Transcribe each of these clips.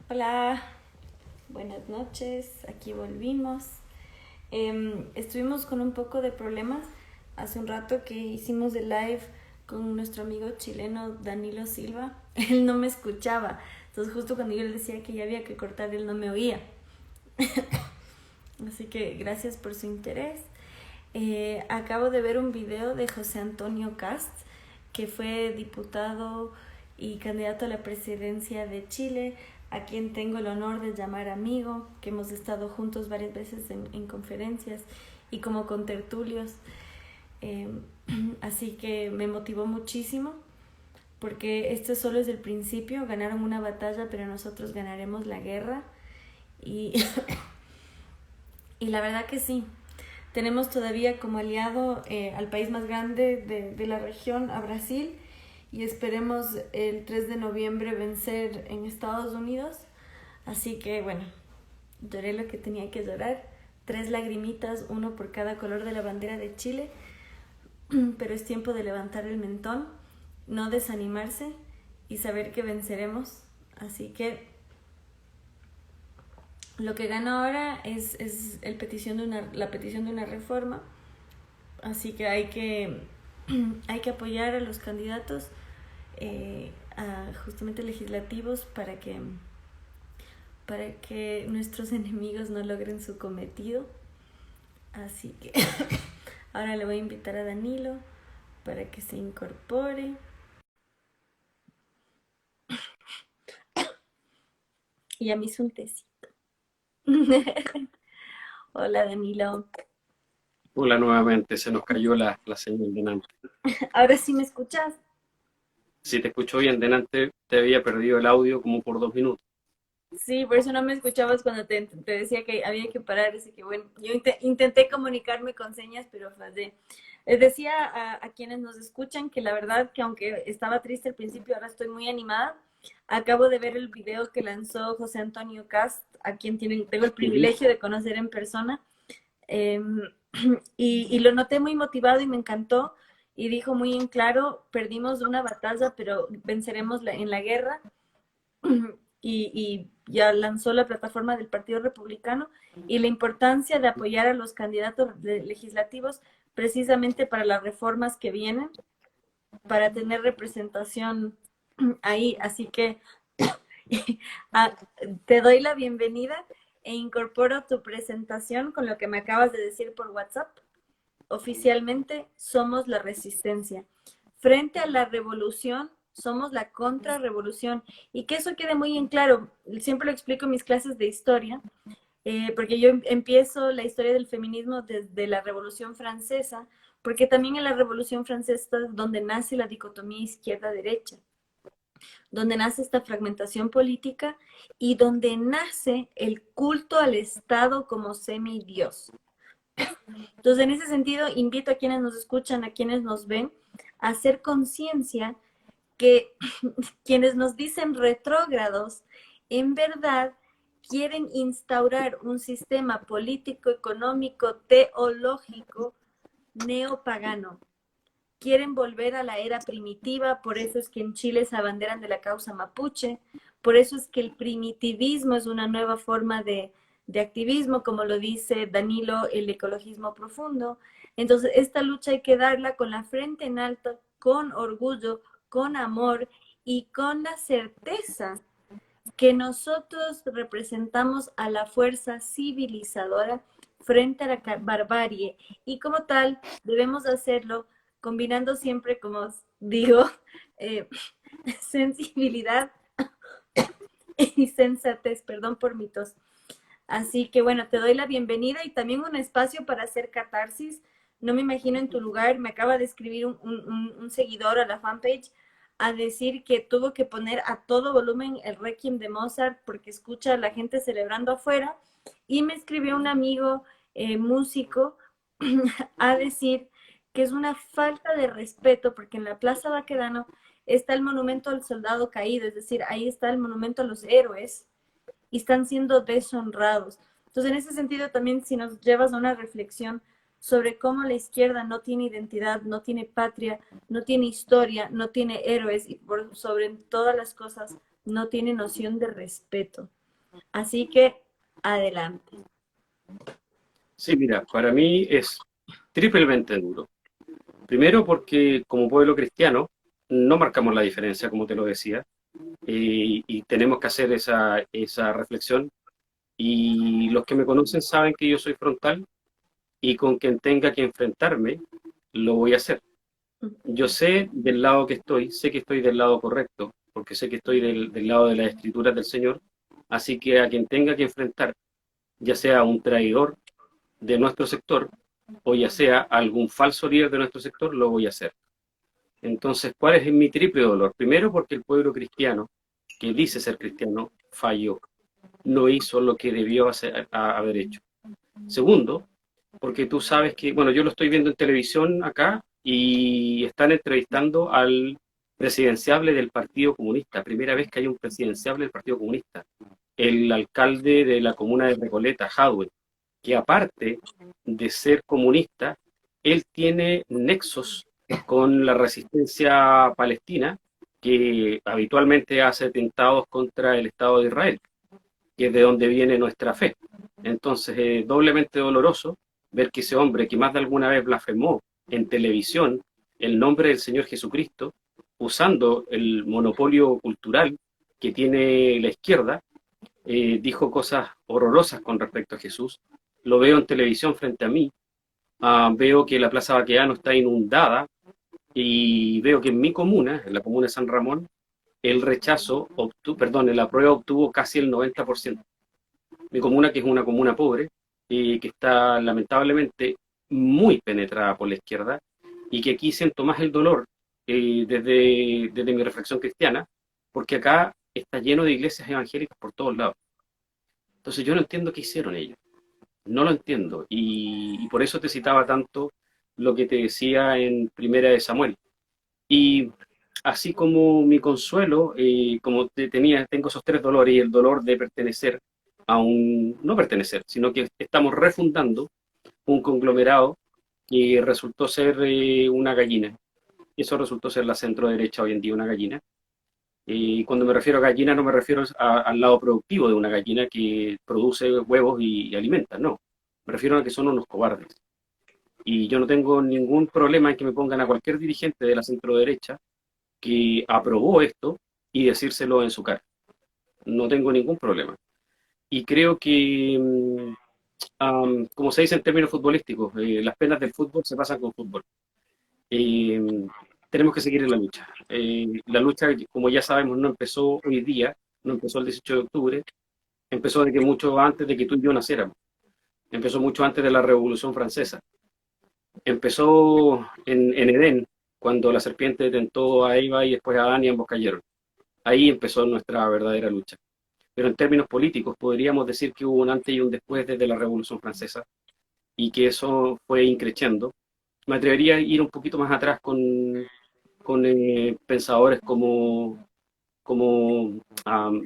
Hola, buenas noches, aquí volvimos. Estuvimos con un poco de problemas hace un rato que hicimos el live con nuestro amigo chileno Danilo Silva. Él no me escuchaba, entonces justo cuando yo le decía que ya había que cortar, él no me oía. Así que gracias por su interés. Acabo de ver un video de José Antonio Cast, que fue diputado y candidato a la presidencia de Chile, a quien tengo el honor de llamar amigo, que hemos estado juntos varias veces en conferencias y como contertulios. Eh, Así que me motivó muchísimo, porque este solo es el principio. Ganaron una batalla, pero nosotros ganaremos la guerra. Y, y la verdad que sí, tenemos todavía como aliado al país más grande de la región, a Brasil, y esperemos el 3 de noviembre vencer en Estados Unidos. Así que bueno, lloré lo que tenía que llorar, 3 lagrimitas, uno por cada color de la bandera de Chile, pero es tiempo de levantar el mentón, no desanimarse y saber que venceremos. Así que lo que gana ahora es la petición de una reforma. Así que hay que apoyar a los candidatos justamente legislativos para que nuestros enemigos no logren su cometido. Así que ahora le voy a invitar a Danilo para que se incorpore. Y a mí es un tecito. Hola Danilo. Hola nuevamente, se nos cayó la señal delante. Ahora sí me escuchas. Si te escucho bien, delante te había perdido el audio como por 2 minutos. Sí, por eso no me escuchabas cuando te decía que había que parar. Así que bueno, yo intenté comunicarme con señas, pero fallé. Les decía a quienes nos escuchan que la verdad que aunque estaba triste al principio, ahora estoy muy animada. Acabo de ver el video que lanzó José Antonio Cast, a quien tengo el Ujú. privilegio de conocer en persona. Eh, y lo noté muy motivado y me encantó. Y dijo muy en claro, perdimos una batalla, pero venceremos en la guerra. Y ya lanzó la plataforma del Partido Republicano y la importancia de apoyar a los candidatos legislativos precisamente para las reformas que vienen, para tener representación ahí. Así que ah, te doy la bienvenida e incorporo tu presentación con lo que me acabas de decir por WhatsApp. Oficialmente somos la resistencia. Frente a la revolución, somos la contrarrevolución. Y que eso quede muy en claro. Siempre lo explico en mis clases de historia, porque yo empiezo la historia del feminismo desde la Revolución Francesa, porque también en la Revolución Francesa es donde nace la dicotomía izquierda-derecha, donde nace esta fragmentación política y donde nace el culto al Estado como semidios. Entonces, en ese sentido, invito a quienes nos escuchan, a quienes nos ven, a hacer conciencia que quienes nos dicen retrógrados, en verdad quieren instaurar un sistema político, económico, teológico neopagano. Quieren volver a la era primitiva, por eso es que en Chile se abanderan de la causa mapuche, por eso es que el primitivismo es una nueva forma de activismo, como lo dice Danilo, el ecologismo profundo. Entonces, esta lucha hay que darla con la frente en alto, con orgullo, con amor y con la certeza que nosotros representamos a la fuerza civilizadora frente a la barbarie y como tal debemos hacerlo combinando siempre, como digo, eh, sensibilidad y sensatez, perdón por mi tos. Así que bueno, te doy la bienvenida y también un espacio para hacer catarsis. No me imagino en tu lugar, me acaba de escribir un seguidor a la fanpage a decir que tuvo que poner a todo volumen el Requiem de Mozart porque escucha a la gente celebrando afuera. Y me escribió un amigo músico a decir que es una falta de respeto porque en la Plaza Baquedano está el monumento al soldado caído, es decir, ahí está el monumento a los héroes y están siendo deshonrados. Entonces, en ese sentido, también si nos llevas a una reflexión sobre cómo la izquierda no tiene identidad, no tiene patria, no tiene historia, no tiene héroes y sobre todas las cosas no tiene noción de respeto. Así que, adelante. Sí, mira, para mí es triplemente duro. Primero porque como pueblo cristiano no marcamos la diferencia, como te lo decía, y tenemos que hacer esa reflexión. Y los que me conocen saben que yo soy frontal y con quien tenga que enfrentarme, lo voy a hacer. Yo sé del lado que estoy, sé que estoy del lado correcto, porque sé que estoy del lado de las escrituras del Señor, así que a quien tenga que enfrentar, ya sea un traidor de nuestro sector o ya sea algún falso líder de nuestro sector, lo voy a hacer. Entonces, ¿cuál es mi triple dolor? Primero, porque el pueblo cristiano, que dice ser cristiano, falló, no hizo lo que debió haber hecho. Segundo, porque tú sabes que, bueno, yo lo estoy viendo en televisión acá y están entrevistando al presidenciable del Partido Comunista, primera vez que hay un presidenciable del Partido Comunista, el alcalde de la comuna de Recoleta, Jadwe, que aparte de ser comunista, él tiene nexos con la resistencia palestina, que habitualmente hace atentados contra el Estado de Israel, que es de donde viene nuestra fe. Entonces, es doblemente doloroso ver que ese hombre que más de alguna vez blasfemó en televisión el nombre del Señor Jesucristo, usando el monopolio cultural que tiene la izquierda, dijo cosas horrorosas con respecto a Jesús. Lo veo en televisión frente a mí, veo que la Plaza Baqueano está inundada y veo que en mi comuna, en la comuna de San Ramón, el rechazo, perdón, el apruebo obtuvo casi el 90%. Mi comuna, que es una comuna pobre, que está lamentablemente muy penetrada por la izquierda, y que aquí siento más el dolor desde mi reflexión cristiana, porque acá está lleno de iglesias evangélicas por todos lados. Entonces yo no entiendo qué hicieron ellos, no lo entiendo, y por eso te citaba tanto lo que te decía en Primera de Samuel. Y así como mi consuelo, como tengo esos tres dolores y el dolor de pertenecer a un, no pertenecer, sino que estamos refundando un conglomerado que resultó ser una gallina. Y eso resultó ser la centro derecha hoy en día, una gallina. Y cuando me refiero a gallina no me refiero al lado productivo de una gallina que produce huevos y alimenta, no. Me refiero a que son unos cobardes. Y yo no tengo ningún problema en que me pongan a cualquier dirigente de la centro derecha que aprobó esto y decírselo en su cara. No tengo ningún problema. Y creo que, como se dice en términos futbolísticos, las penas del fútbol se pasan con fútbol. Eh, tenemos que seguir en la lucha. La lucha, como ya sabemos, no empezó hoy día, no empezó el 18 de octubre, empezó de que mucho antes de que tú y yo naciéramos. Empezó mucho antes de la Revolución Francesa. Empezó en Edén, cuando la serpiente tentó a Eva y después a Adán y ambos cayeron. Ahí empezó nuestra verdadera lucha. Pero en términos políticos podríamos decir que hubo un antes y un después desde la Revolución Francesa y que eso fue increciendo. Me atrevería a ir un poquito más atrás con pensadores como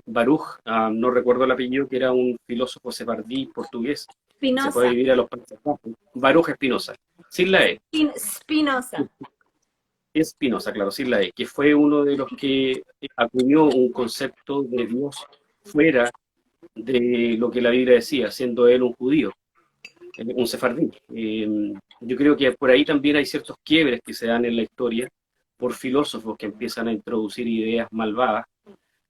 Baruch, no recuerdo el apellido, que era un filósofo sefardí portugués, que se fue a Spinoza. vivir a los Países Bajos. Baruch Espinosa, sin la E. Spinoza. Espinosa, claro, sin la E, que fue uno de los que acuñó un concepto de Dios fuera de lo que la Biblia decía, siendo él un judío, un sefardí. Yo creo que por ahí también hay ciertos quiebres que se dan en la historia por filósofos que empiezan a introducir ideas malvadas.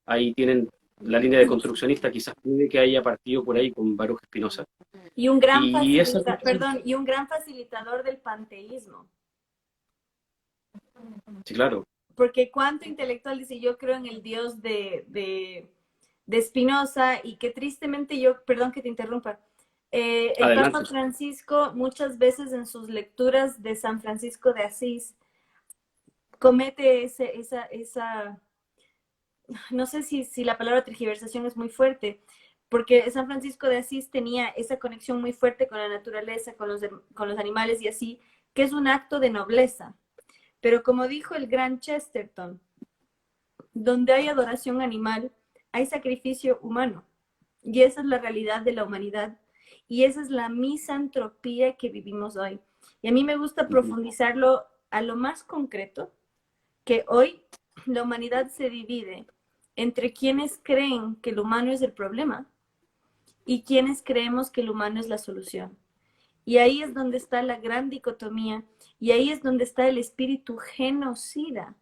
Ahí tienen la línea de construccionista, quizás puede que haya partido por ahí con Baruch Spinoza. Y esa, Y un gran facilitador del panteísmo. sí, claro. Porque cuánto intelectual dice, yo creo en el Dios de Spinoza, y que tristemente yo, perdón que te interrumpa, el Papa Adelante. Francisco muchas veces en sus lecturas de San Francisco de Asís comete esa no sé si la palabra tergiversación es muy fuerte, porque San Francisco de Asís tenía esa conexión muy fuerte con la naturaleza, con los animales y así, que es un acto de nobleza. Pero como dijo el gran Chesterton, donde hay adoración animal, hay sacrificio humano. Y esa es la realidad de la humanidad. Y esa es la misantropía que vivimos hoy. Y a mí me gusta profundizarlo a lo más concreto, que hoy la humanidad se divide entre quienes creen que el humano es el problema y quienes creemos que el humano es la solución. Y ahí es donde está la gran dicotomía, y ahí es donde está el espíritu genocida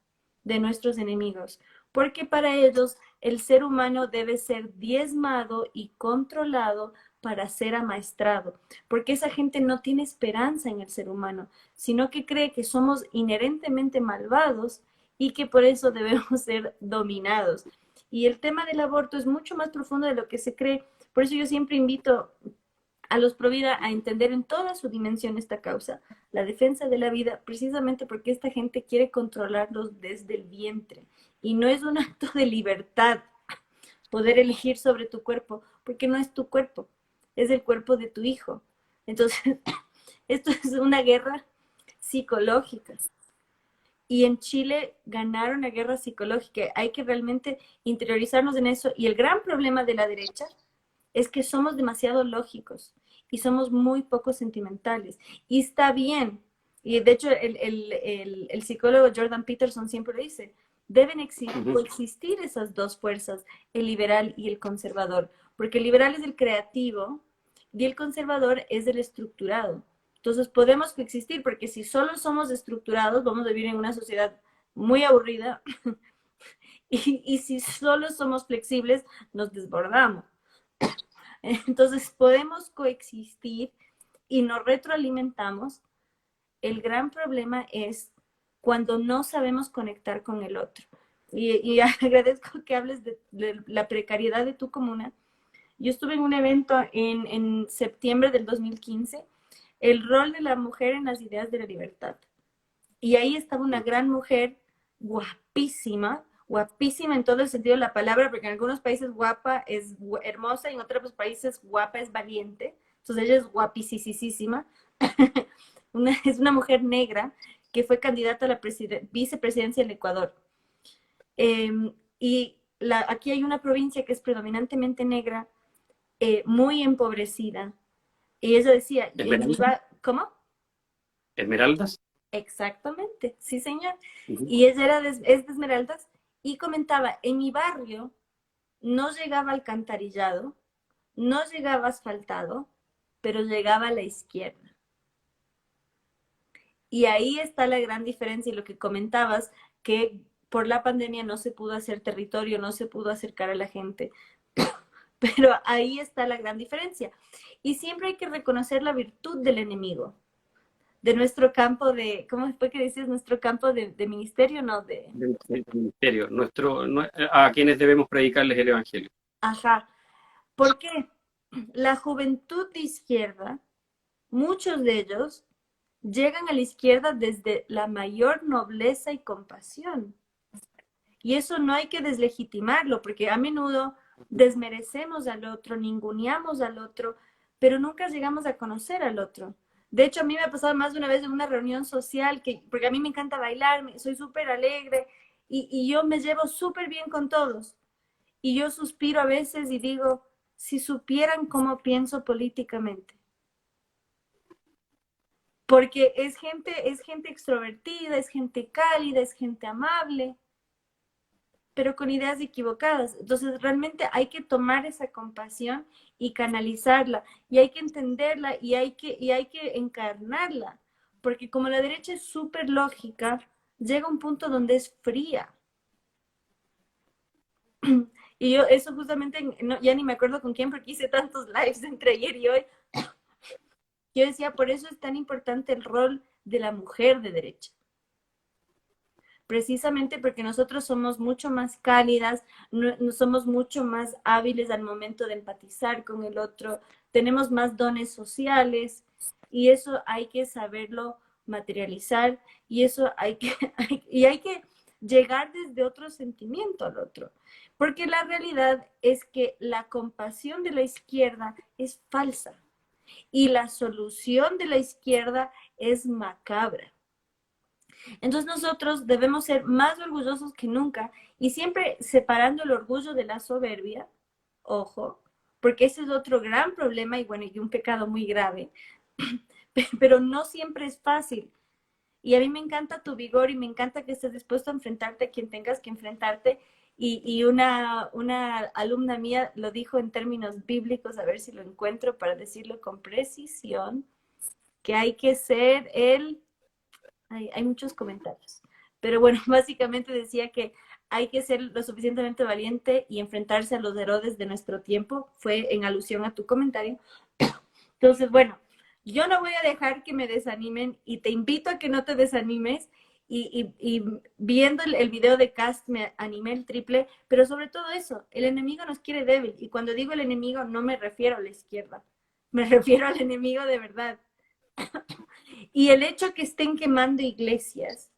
de nuestros enemigos, porque para ellos el ser humano debe ser diezmado y controlado para ser amaestrado, porque esa gente no tiene esperanza en el ser humano, sino que cree que somos inherentemente malvados y que por eso debemos ser dominados. Y el tema del aborto es mucho más profundo de lo que se cree. Por eso yo siempre invito a los Provida a entender en toda su dimensión esta causa, la defensa de la vida, precisamente porque esta gente quiere controlarlos desde el vientre. Y no es un acto de libertad poder elegir sobre tu cuerpo, porque no es tu cuerpo, es el cuerpo de tu hijo. Entonces, esto es una guerra psicológica. Y en Chile ganaron la guerra psicológica. Hay que realmente interiorizarnos en eso. Y el gran problema de la derecha es que somos demasiado lógicos y somos muy poco sentimentales. Y está bien. Y de hecho, el psicólogo Jordan Peterson siempre lo dice, deben coexistir esas dos fuerzas, el liberal y el conservador, porque el liberal es el creativo y el conservador es el estructurado. Entonces podemos coexistir, porque si solo somos estructurados, vamos a vivir en una sociedad muy aburrida, y si solo somos flexibles, nos desbordamos. Entonces podemos coexistir y nos retroalimentamos. El gran problema es cuando no sabemos conectar con el otro. Y agradezco que hables de la precariedad de tu comuna. Yo estuve en un evento en septiembre del 2015, el rol de la mujer en las ideas de la libertad. Y ahí estaba una gran mujer, guapísima, guapísima en todo el sentido de la palabra, porque en algunos países guapa es hermosa y en otros países guapa es valiente. Entonces ella es guapísima. Es una mujer negra que fue candidata a la vicepresidencia del Ecuador. Y aquí hay una provincia que es predominantemente negra, muy empobrecida. Y ella decía, ¿cómo? ¿Esmeraldas? Exactamente, sí, señor. Uh-huh. Y ella es de Esmeraldas y comentaba, en mi barrio no llegaba alcantarillado, no llegaba asfaltado, pero llegaba a la izquierda. Y ahí está la gran diferencia y lo que comentabas, que por la pandemia no se pudo hacer territorio, no se pudo acercar a la gente. Pero ahí está la gran diferencia. Y siempre hay que reconocer la virtud del enemigo, de nuestro campo de, ¿cómo fue que dices? Nuestro campo de ministerio, ¿no? Del ministerio, a quienes debemos predicarles el Evangelio. Ajá. ¿Por qué? La juventud de izquierda, muchos de ellos llegan a la izquierda desde la mayor nobleza y compasión. Y eso no hay que deslegitimarlo, porque a menudo desmerecemos al otro, ninguneamos al otro, pero nunca llegamos a conocer al otro. De hecho, a mí me ha pasado más de una vez en una reunión social, porque a mí me encanta bailar, soy súper alegre y yo me llevo súper bien con todos. Y yo suspiro a veces y digo, si supieran cómo pienso políticamente. Porque es gente extrovertida, es gente cálida, es gente amable, pero con ideas equivocadas. Entonces, realmente hay que tomar esa compasión y canalizarla, y hay que entenderla, y hay que encarnarla, porque como la derecha es súper lógica, llega un punto donde es fría. Y yo eso justamente, no, ya ni me acuerdo con quién, porque hice tantos lives entre ayer y hoy. Yo decía, por eso es tan importante el rol de la mujer de derecha. Precisamente porque nosotros somos mucho más cálidas, no somos mucho más hábiles al momento de empatizar con el otro, tenemos más dones sociales, y eso hay que saberlo materializar, y eso hay que llegar desde otro sentimiento al otro, porque la realidad es que la compasión de la izquierda es falsa y la solución de la izquierda es macabra. Entonces nosotros debemos ser más orgullosos que nunca, y siempre separando el orgullo de la soberbia, ojo, porque ese es otro gran problema y bueno, y un pecado muy grave, pero no siempre es fácil. Y a mí me encanta tu vigor y me encanta que estés dispuesto a enfrentarte a quien tengas que enfrentarte, y una alumna mía lo dijo en términos bíblicos, a ver si lo encuentro para decirlo con precisión, que hay que ser hay muchos comentarios, pero bueno, básicamente decía que hay que ser lo suficientemente valiente y enfrentarse a los Herodes de nuestro tiempo, fue en alusión a tu comentario. Entonces, bueno, yo no voy a dejar que me desanimen y te invito a que no te desanimes. Y viendo el video de Cast me animé el triple, pero sobre todo eso, el enemigo nos quiere débil. Y cuando digo el enemigo no me refiero a la izquierda, me refiero al enemigo de verdad. Y el hecho que estén quemando iglesias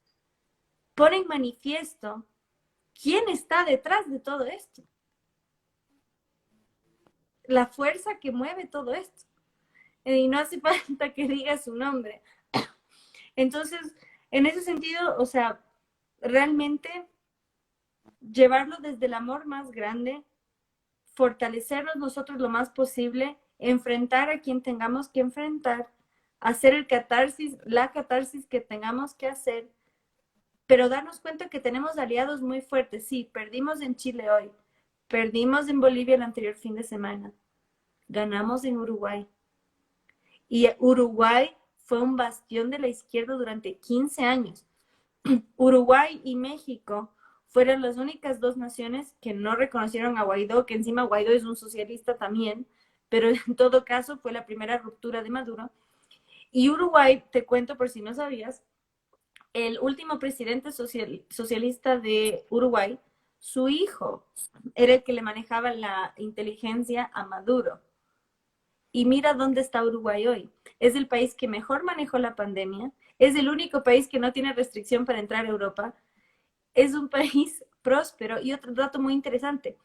pone en manifiesto quién está detrás de todo esto. La fuerza que mueve todo esto. Y no hace falta que diga su nombre. Entonces, en ese sentido, o sea, realmente llevarlo desde el amor más grande, fortalecernos nosotros lo más posible, enfrentar a quien tengamos que enfrentar, hacer el catarsis, la catarsis que tengamos que hacer, pero darnos cuenta que tenemos aliados muy fuertes. Sí, perdimos en Chile hoy, perdimos en Bolivia el anterior fin de semana, ganamos en Uruguay. Y Uruguay fue un bastión de la izquierda durante 15 años. Uruguay y México fueron las únicas dos naciones que no reconocieron a Guaidó, que encima Guaidó es un socialista también, pero en todo caso fue la primera ruptura de Maduro. Y Uruguay, te cuento por si no sabías, el último presidente socialista de Uruguay, su hijo era el que le manejaba la inteligencia a Maduro. Y mira dónde está Uruguay hoy. Es el país que mejor manejó la pandemia, es el único país que no tiene restricción para entrar a Europa, es un país próspero. Y otro dato muy interesante,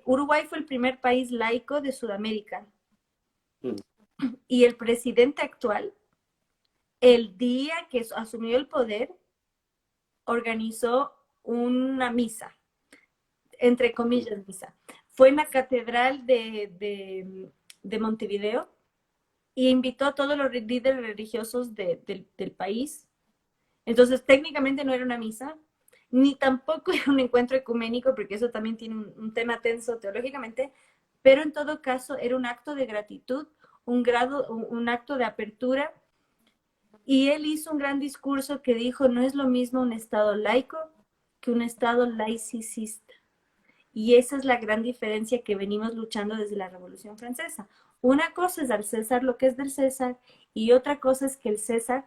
Uruguay fue el primer país laico de Sudamérica. Y el presidente actual, el día que asumió el poder, organizó una misa, entre comillas misa. Fue en la catedral de Montevideo y invitó a todos los líderes religiosos del país. Entonces, técnicamente no era una misa, ni tampoco era un encuentro ecuménico, porque eso también tiene un tema tenso teológicamente, pero en todo caso era un acto de gratitud, un acto de apertura. Y él hizo un gran discurso que dijo, no es lo mismo un Estado laico que un Estado laicista. Y esa es la gran diferencia que venimos luchando desde la Revolución Francesa. Una cosa es al César lo que es del César y otra cosa es que el César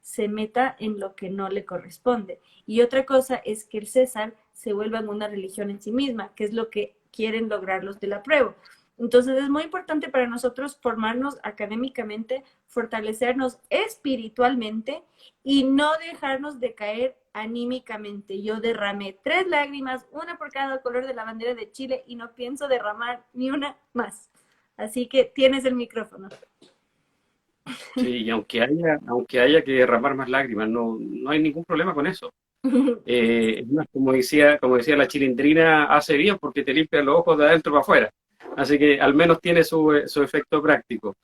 se meta en lo que no le corresponde. Y otra cosa es que el César se vuelva en una religión en sí misma, que es lo que quieren lograr los del apruebo. Entonces es muy importante para nosotros formarnos académicamente, fortalecernos espiritualmente y no dejarnos de caer anímicamente. Yo derramé 3 lágrimas, una por cada color de la bandera de Chile y no pienso derramar ni una más. Así que tienes el micrófono. Sí, y aunque haya que derramar más lágrimas, no hay ningún problema con eso. Como decía la chilindrina, hace bien porque te limpia los ojos de adentro para afuera. Así que al menos tiene su efecto práctico.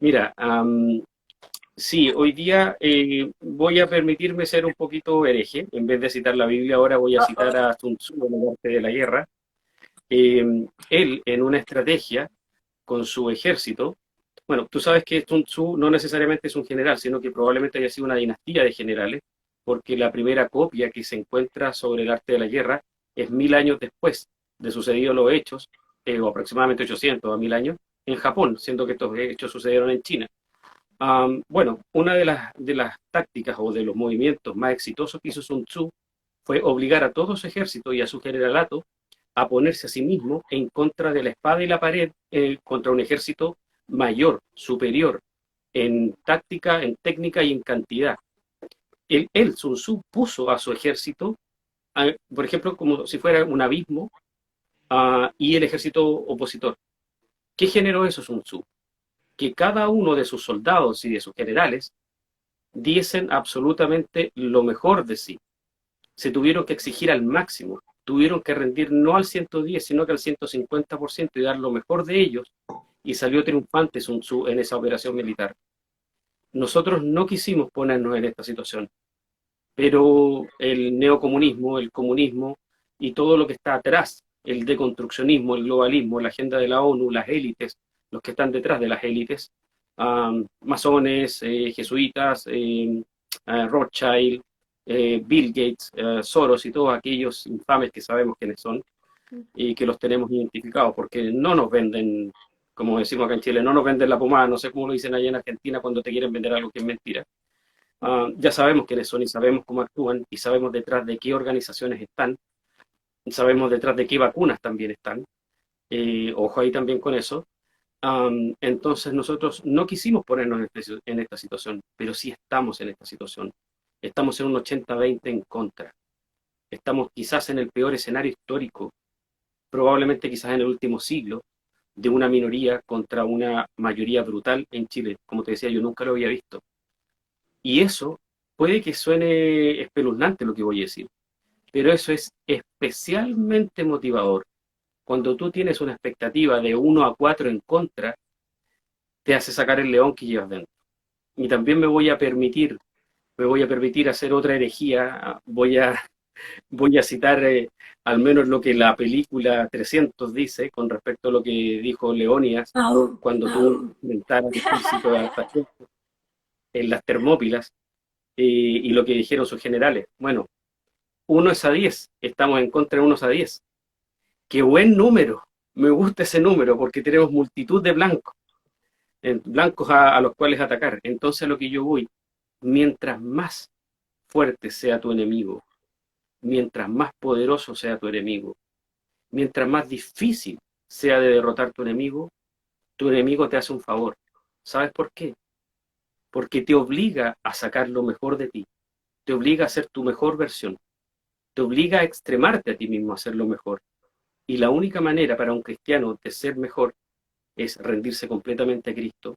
Mira, sí, hoy día voy a permitirme ser un poquito hereje. En vez de citar la Biblia, ahora voy a citar a Sun Tzu en el arte de la guerra. Él, en una estrategia con su ejército, bueno, tú sabes que Sun Tzu no necesariamente es un general, sino que probablemente haya sido una dinastía de generales, porque la primera copia que se encuentra sobre el arte de la guerra es 1000 años después de sucedidos los hechos, o aproximadamente 800 a 1000 años, en Japón, siendo que estos hechos sucedieron en China. Bueno, una de las tácticas o de los movimientos más exitosos que hizo Sun Tzu fue obligar a todo su ejército y a su generalato a ponerse a sí mismo en contra de la espada y la pared, contra un ejército mayor, superior, en táctica, en técnica y en cantidad. Sun Tzu, puso a su ejército, por ejemplo, como si fuera un abismo, y el ejército opositor. ¿Qué generó eso Sun Tzu? Que cada uno de sus soldados y de sus generales diesen absolutamente lo mejor de sí. Se tuvieron que exigir al máximo, tuvieron que rendir no al 110, sino que al 150% y dar lo mejor de ellos, y salió triunfante Sun Tzu en esa operación militar. Nosotros no quisimos ponernos en esta situación, pero el neocomunismo, el comunismo, y todo lo que está atrás, el deconstruccionismo, el globalismo, la agenda de la ONU, las élites, los que están detrás de las élites, masones, jesuitas, Rothschild, Bill Gates, Soros y todos aquellos infames que sabemos quiénes son y que los tenemos identificados, porque no nos venden, como decimos acá en Chile, no nos venden la pomada, no sé cómo lo dicen allá en Argentina cuando te quieren vender algo que es mentira. Ya sabemos quiénes son y sabemos cómo actúan y sabemos detrás de qué organizaciones están, sabemos detrás de qué vacunas también están, ojo ahí también con eso. Entonces nosotros no quisimos ponernos en esta situación, pero sí estamos en esta situación. Estamos en un 80-20 en contra. Estamos quizás en el peor escenario histórico, probablemente quizás en el último siglo, de una minoría contra una mayoría brutal en Chile. Como te decía, yo nunca lo había visto. Y eso puede que suene espeluznante lo que voy a decir, pero eso es especialmente motivador. Cuando tú tienes una expectativa de 1-4 en contra, te hace sacar el león que llevas dentro. Y también me voy a permitir hacer otra herejía, voy a citar al menos lo que la película 300 dice con respecto a lo que dijo Leónidas cuando tuvo un ejército de adaptación en las Termópilas y lo que dijeron sus generales. Bueno, 1-10, estamos en contra de 1-10. ¡Qué buen número! Me gusta ese número porque tenemos multitud de blancos a los cuales atacar. Entonces a lo que yo voy, mientras más fuerte sea tu enemigo, mientras más poderoso sea tu enemigo, mientras más difícil sea de derrotar tu enemigo te hace un favor. ¿Sabes por qué? Porque te obliga a sacar lo mejor de ti, te obliga a ser tu mejor versión, te obliga a extremarte a ti mismo a ser lo mejor. Y la única manera para un cristiano de ser mejor es rendirse completamente a Cristo,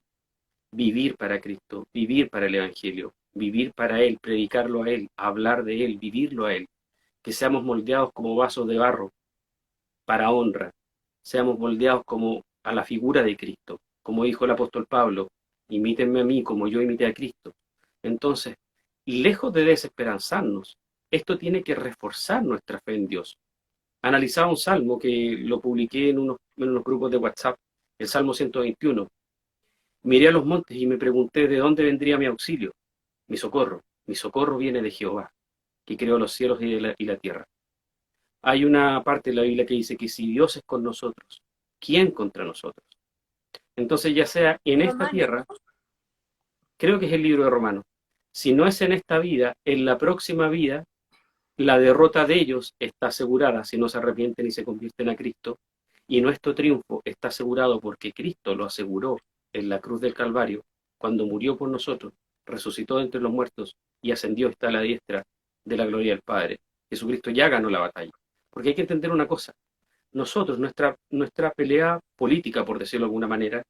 vivir para Cristo, vivir para el Evangelio, vivir para Él, predicarlo a Él, hablar de Él, vivirlo a Él. Que seamos moldeados como vasos de barro para honra, seamos moldeados como a la figura de Cristo, como dijo el apóstol Pablo, imítenme a mí como yo imité a Cristo. Entonces, lejos de desesperanzarnos, esto tiene que reforzar nuestra fe en Dios. Analizaba un salmo que lo publiqué en unos grupos de WhatsApp, el Salmo 121. Miré a los montes y me pregunté de dónde vendría mi auxilio, mi socorro. Mi socorro viene de Jehová, que creó los cielos y la tierra. Hay una parte de la Biblia que dice que si Dios es con nosotros, ¿quién contra nosotros? Entonces, ya sea en esta tierra, creo que es el libro de Romanos, si no es en esta vida, en la próxima vida, la derrota de ellos está asegurada si no se arrepienten y se convierten a Cristo, y nuestro triunfo está asegurado porque Cristo lo aseguró en la cruz del Calvario, cuando murió por nosotros, resucitó de entre los muertos y ascendió hasta la diestra de la gloria del Padre. Jesucristo ya ganó la batalla. Porque hay que entender una cosa, nosotros, nuestra pelea política, por decirlo de alguna manera,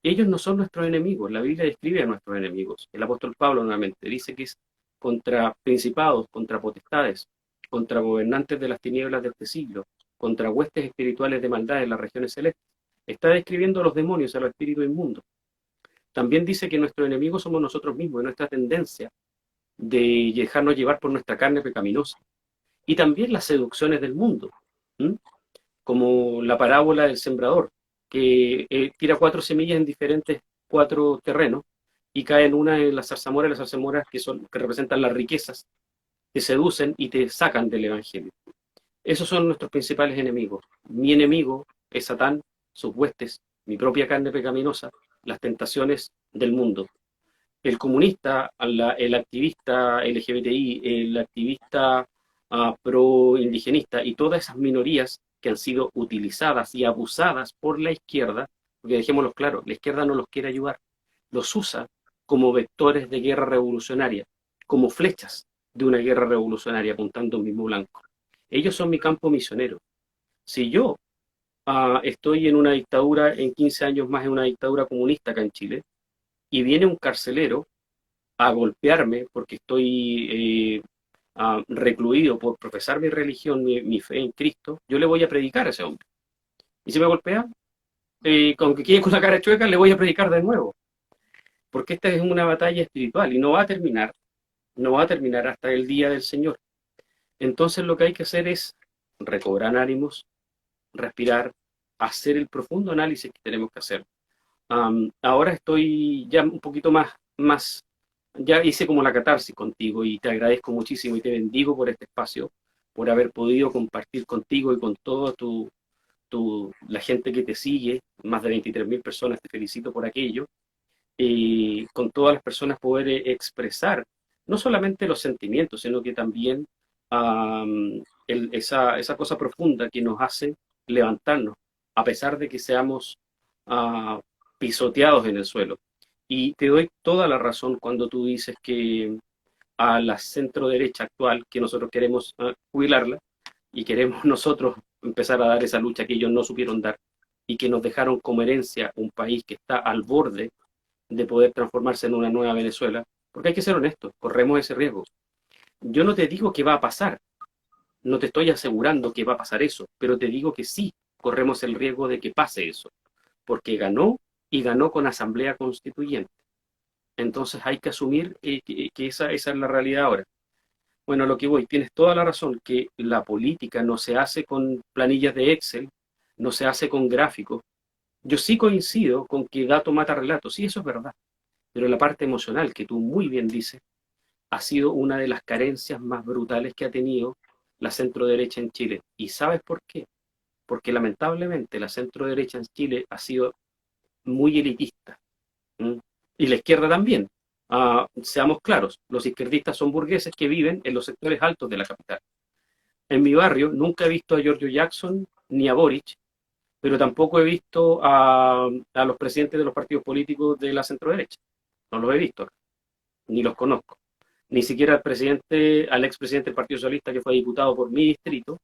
ellos no son nuestros enemigos, la Biblia describe a nuestros enemigos. El apóstol Pablo nuevamente dice que es contra principados, contra potestades, contra gobernantes de las tinieblas de este siglo, contra huestes espirituales de maldad en las regiones celestes. Está describiendo a los demonios, a los espíritus inmundos. También dice que nuestro enemigo somos nosotros mismos, y nuestra tendencia de dejarnos llevar por nuestra carne pecaminosa. Y también las seducciones del mundo, ¿m? Como la parábola del sembrador, que tira 4 semillas en diferentes 4 terrenos y cae en una en las zarzamoras que representan las riquezas, te seducen y te sacan del Evangelio. Esos son nuestros principales enemigos. Mi enemigo es Satán, sus huestes, mi propia carne pecaminosa, las tentaciones del mundo. El comunista, el activista LGBTI, el activista pro-indigenista y todas esas minorías que han sido utilizadas y abusadas por la izquierda, porque dejémoslo claro, la izquierda no los quiere ayudar, los usa como vectores de guerra revolucionaria, como flechas de una guerra revolucionaria apuntando a un mismo blanco. Ellos son mi campo misionero. Si yo estoy en una dictadura, en 15 años más en una dictadura comunista acá en Chile, y viene un carcelero a golpearme porque estoy recluido por profesar mi religión, mi fe en Cristo, yo le voy a predicar a ese hombre. Y si me golpea, aunque quede con la cara chueca, le voy a predicar de nuevo. Porque esta es una batalla espiritual y no va a terminar hasta el día del Señor. Entonces lo que hay que hacer es recobrar ánimos, respirar, hacer el profundo análisis que tenemos que hacer. Ahora estoy ya un poquito más, ya hice como la catarsis contigo y te agradezco muchísimo y te bendigo por este espacio, por haber podido compartir contigo y con toda la gente que te sigue, más de 23.000 personas, te felicito por aquello, y con todas las personas poder expresar no solamente los sentimientos, sino que también esa cosa profunda que nos hace levantarnos, a pesar de que seamos ah, pisoteados en el suelo. Y te doy toda la razón cuando tú dices que a la centro derecha actual, que nosotros queremos jubilarla y queremos nosotros empezar a dar esa lucha que ellos no supieron dar y que nos dejaron como herencia un país que está al borde de poder transformarse en una nueva Venezuela, porque hay que ser honestos, corremos ese riesgo. Yo no te digo que va a pasar, no te estoy asegurando que va a pasar eso, pero te digo que sí, corremos el riesgo de que pase eso, porque ganó y ganó con asamblea constituyente. Entonces hay que asumir que esa es la realidad ahora. Bueno, a lo que voy, tienes toda la razón, que la política no se hace con planillas de Excel, no se hace con gráficos. Yo sí coincido con que dato mata relato, sí, eso es verdad, pero la parte emocional, que tú muy bien dices, ha sido una de las carencias más brutales que ha tenido la centro-derecha en Chile. ¿Y sabes por qué? Porque lamentablemente la centro-derecha en Chile ha sido muy elitista. ¿Mm? Y la izquierda también. Seamos claros, los izquierdistas son burgueses que viven en los sectores altos de la capital. En mi barrio nunca he visto a Giorgio Jackson ni a Boric, pero tampoco he visto a los presidentes de los partidos políticos de la centro-derecha. No los he visto, ni los conozco. Ni siquiera al expresidente del Partido Socialista que fue diputado por mi distrito,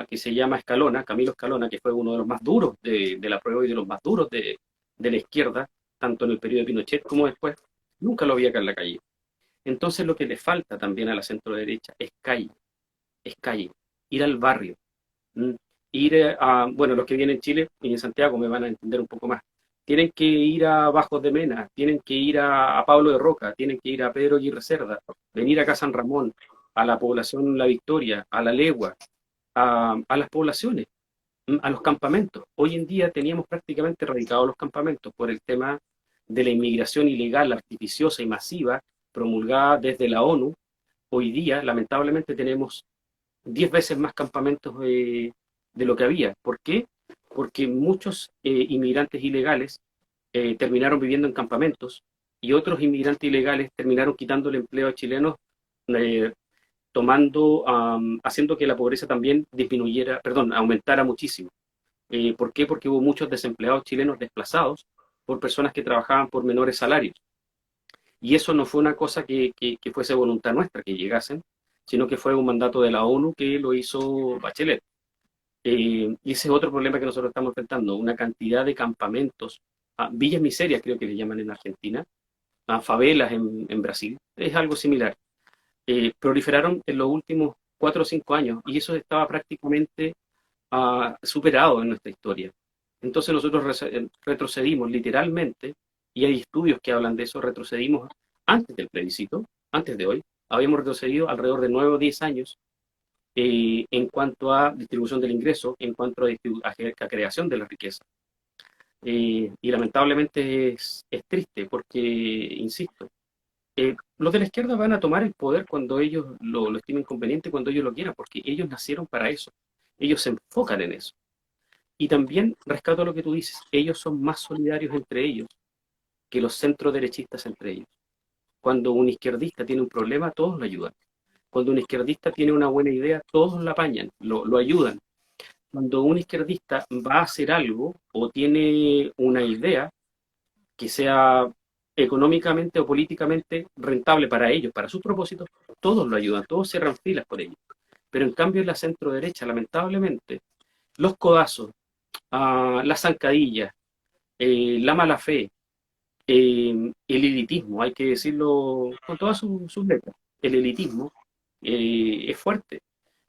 que se llama Escalona, Camilo Escalona, que fue uno de los más duros de la prueba y de los más duros de la izquierda, tanto en el periodo de Pinochet como después, nunca lo vi acá en la calle. Entonces lo que le falta también a la centro derecha es calle, ir al barrio, ¿m? Ir bueno, los que vienen en Chile y en Santiago me van a entender un poco más. Tienen que ir a Bajos de Mena, tienen que ir a Pablo de Roca, tienen que ir a Pedro Aguirre Cerda, venir acá a San Ramón, a la población La Victoria, a La Legua, a las poblaciones, a los campamentos. Hoy en día teníamos prácticamente erradicados los campamentos por el tema de la inmigración ilegal, artificiosa y masiva promulgada desde la ONU. Hoy día, lamentablemente, tenemos 10 veces más campamentos de lo que había. ¿Por qué? Porque muchos inmigrantes ilegales terminaron viviendo en campamentos y otros inmigrantes ilegales terminaron quitando el empleo a chilenos, eh, haciendo que la pobreza también disminuyera, perdón, aumentara muchísimo. ¿Por qué? Porque hubo muchos desempleados chilenos desplazados por personas que trabajaban por menores salarios. Y eso no fue una cosa que fuese voluntad nuestra que llegasen, sino que fue un mandato de la ONU que lo hizo Bachelet. Y ese es otro problema que nosotros estamos enfrentando, una cantidad de campamentos, villas miserias creo que le llaman en Argentina, favelas en Brasil, es algo similar. Proliferaron en los últimos 4 o 5 años y eso estaba prácticamente superado en nuestra historia. Entonces nosotros retrocedimos literalmente, y hay estudios que hablan de eso, retrocedimos antes del plebiscito, antes de hoy, habíamos retrocedido alrededor de 9 o 10 años en cuanto a distribución del ingreso, en cuanto a creación de la riqueza. Y lamentablemente es triste porque, insisto, los de la izquierda van a tomar el poder cuando ellos lo estimen conveniente, cuando ellos lo quieran, porque ellos nacieron para eso. Ellos se enfocan en eso. Y también rescato lo que tú dices, ellos son más solidarios entre ellos que los centroderechistas entre ellos. Cuando un izquierdista tiene un problema, todos lo ayudan. Cuando un izquierdista tiene una buena idea, todos lo apañan, lo ayudan. Cuando un izquierdista va a hacer algo o tiene una idea que sea económicamente o políticamente rentable para ellos, para sus propósitos, todos lo ayudan, todos cierran filas por ellos. Pero en cambio en la centro derecha, lamentablemente, los codazos, las zancadillas, la mala fe, el elitismo, hay que decirlo con todas sus letras, el elitismo es fuerte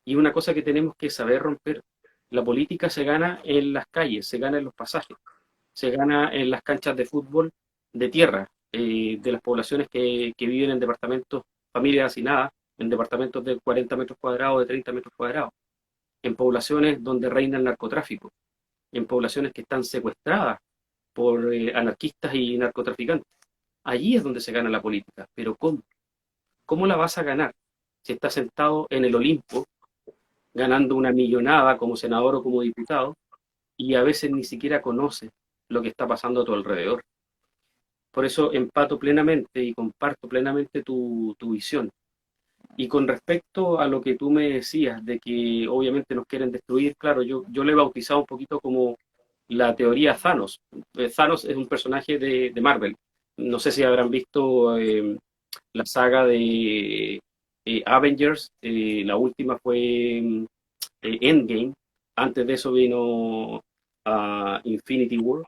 y una cosa que tenemos que saber romper. La política se gana en las calles, se gana en los pasajes, se gana en las canchas de fútbol de tierra, de las poblaciones que viven en departamentos, familias hacinadas, en departamentos de 40 metros cuadrados, de 30 metros cuadrados. en poblaciones donde reina el narcotráfico, en poblaciones que están secuestradas por anarquistas y narcotraficantes. Allí es donde se gana la política. Pero ¿cómo? ¿Cómo la vas a ganar si estás sentado en el Olimpo ganando una millonada como senador o como diputado y a veces ni siquiera conoces lo que está pasando a tu alrededor? Por eso empato plenamente y comparto plenamente tu visión. Y con respecto a lo que tú me decías, de que obviamente nos quieren destruir, claro, yo le he bautizado un poquito como la teoría Thanos. Thanos es un personaje de Marvel. No sé si habrán visto la saga de Avengers, la última fue Endgame, antes de eso vino Infinity War.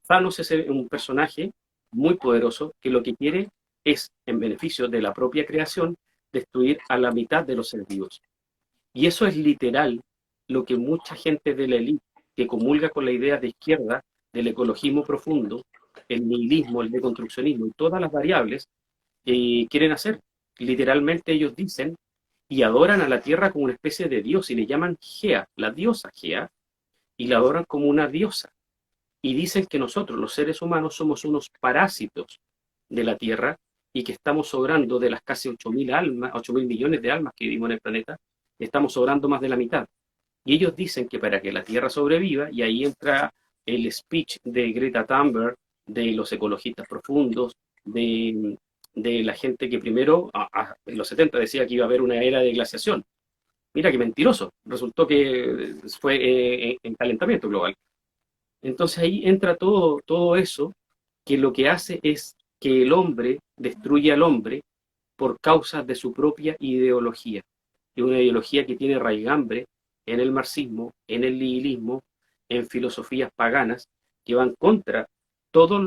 Thanos es un personaje muy poderoso que lo que quiere es, en beneficio de la propia creación, destruir a la mitad de los seres vivos. Y eso es literal lo que mucha gente de la élite que comulga con la idea de izquierda, del ecologismo profundo, el nihilismo, el deconstruccionismo y todas las variables quieren hacer. Literalmente ellos dicen y adoran a la Tierra como una especie de dios y le llaman Gea, la diosa Gea, y la adoran como una diosa. Y dicen que nosotros, los seres humanos, somos unos parásitos de la Tierra y que estamos sobrando de las casi 8.000 almas, 8.000 millones de almas que vivimos en el planeta, estamos sobrando más de la mitad. Y ellos dicen que para que la Tierra sobreviva, y ahí entra el speech de Greta Thunberg, de los ecologistas profundos, de la gente que primero, en los 70 decía que iba a haber una era de glaciación. Mira qué mentiroso, resultó que fue en calentamiento global. Entonces ahí entra todo eso que lo que hace es que el hombre destruye al hombre por causa de su propia ideología. Y una ideología que tiene raigambre en el marxismo, en el nihilismo, en filosofías paganas que van contra todo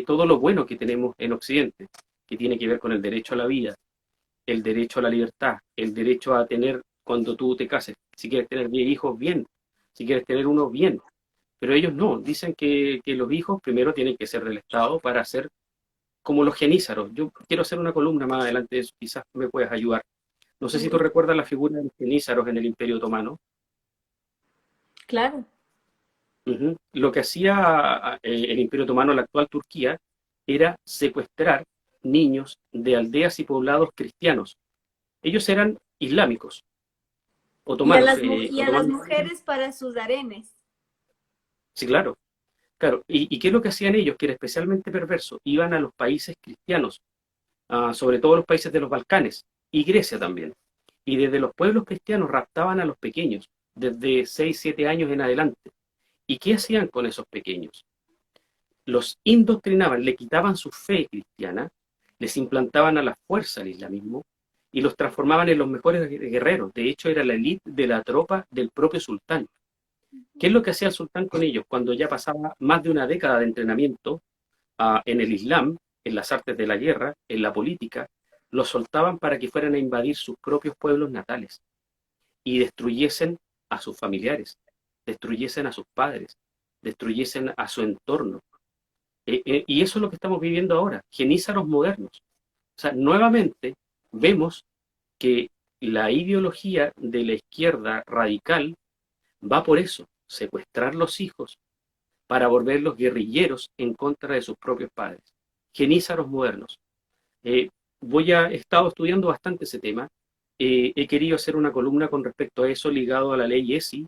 todo lo bueno que tenemos en Occidente, que tiene que ver con el derecho a la vida, el derecho a la libertad, el derecho a tener cuando tú te cases, si quieres tener 10 hijos, bien, si quieres tener uno, bien, pero ellos no, dicen que los hijos primero tienen que ser del Estado para ser como los genízaros. Yo quiero hacer una columna más adelante de eso, quizás me puedas ayudar. No sé si tú recuerdas la figura de los genízaros en el Imperio Otomano. Claro. Lo que hacía el Imperio Otomano, la actual Turquía, era secuestrar niños de aldeas y poblados cristianos. Ellos eran islámicos, otomanos. Y a las mujeres para sus harenes. Sí, claro. Claro, ¿y qué es lo que hacían ellos? Que era especialmente perverso. Iban a los países cristianos, sobre todo los países de los Balcanes, y Grecia también. Y desde los pueblos cristianos raptaban a los pequeños, desde 6 7 años en adelante. ¿Y qué hacían con esos pequeños? Los indoctrinaban, le quitaban su fe cristiana, les implantaban a la fuerza el islamismo y los transformaban en los mejores guerreros. De hecho, era la élite de la tropa del propio sultán. ¿Qué es lo que hacía el sultán con ellos? Cuando ya pasaba más de una década de entrenamiento en el Islam, en las artes de la guerra, en la política, los soltaban para que fueran a invadir sus propios pueblos natales y destruyesen a sus familiares, destruyesen a sus padres, destruyesen a su entorno. Y eso es lo que estamos viviendo ahora, genízaros modernos. O sea, nuevamente vemos que la ideología de la izquierda radical va por eso, secuestrar los hijos para volverlos guerrilleros en contra de sus propios padres. Genízaros modernos. Eh, he estado estudiando bastante ese tema. He querido hacer una columna con respecto a eso ligado a la ley ESI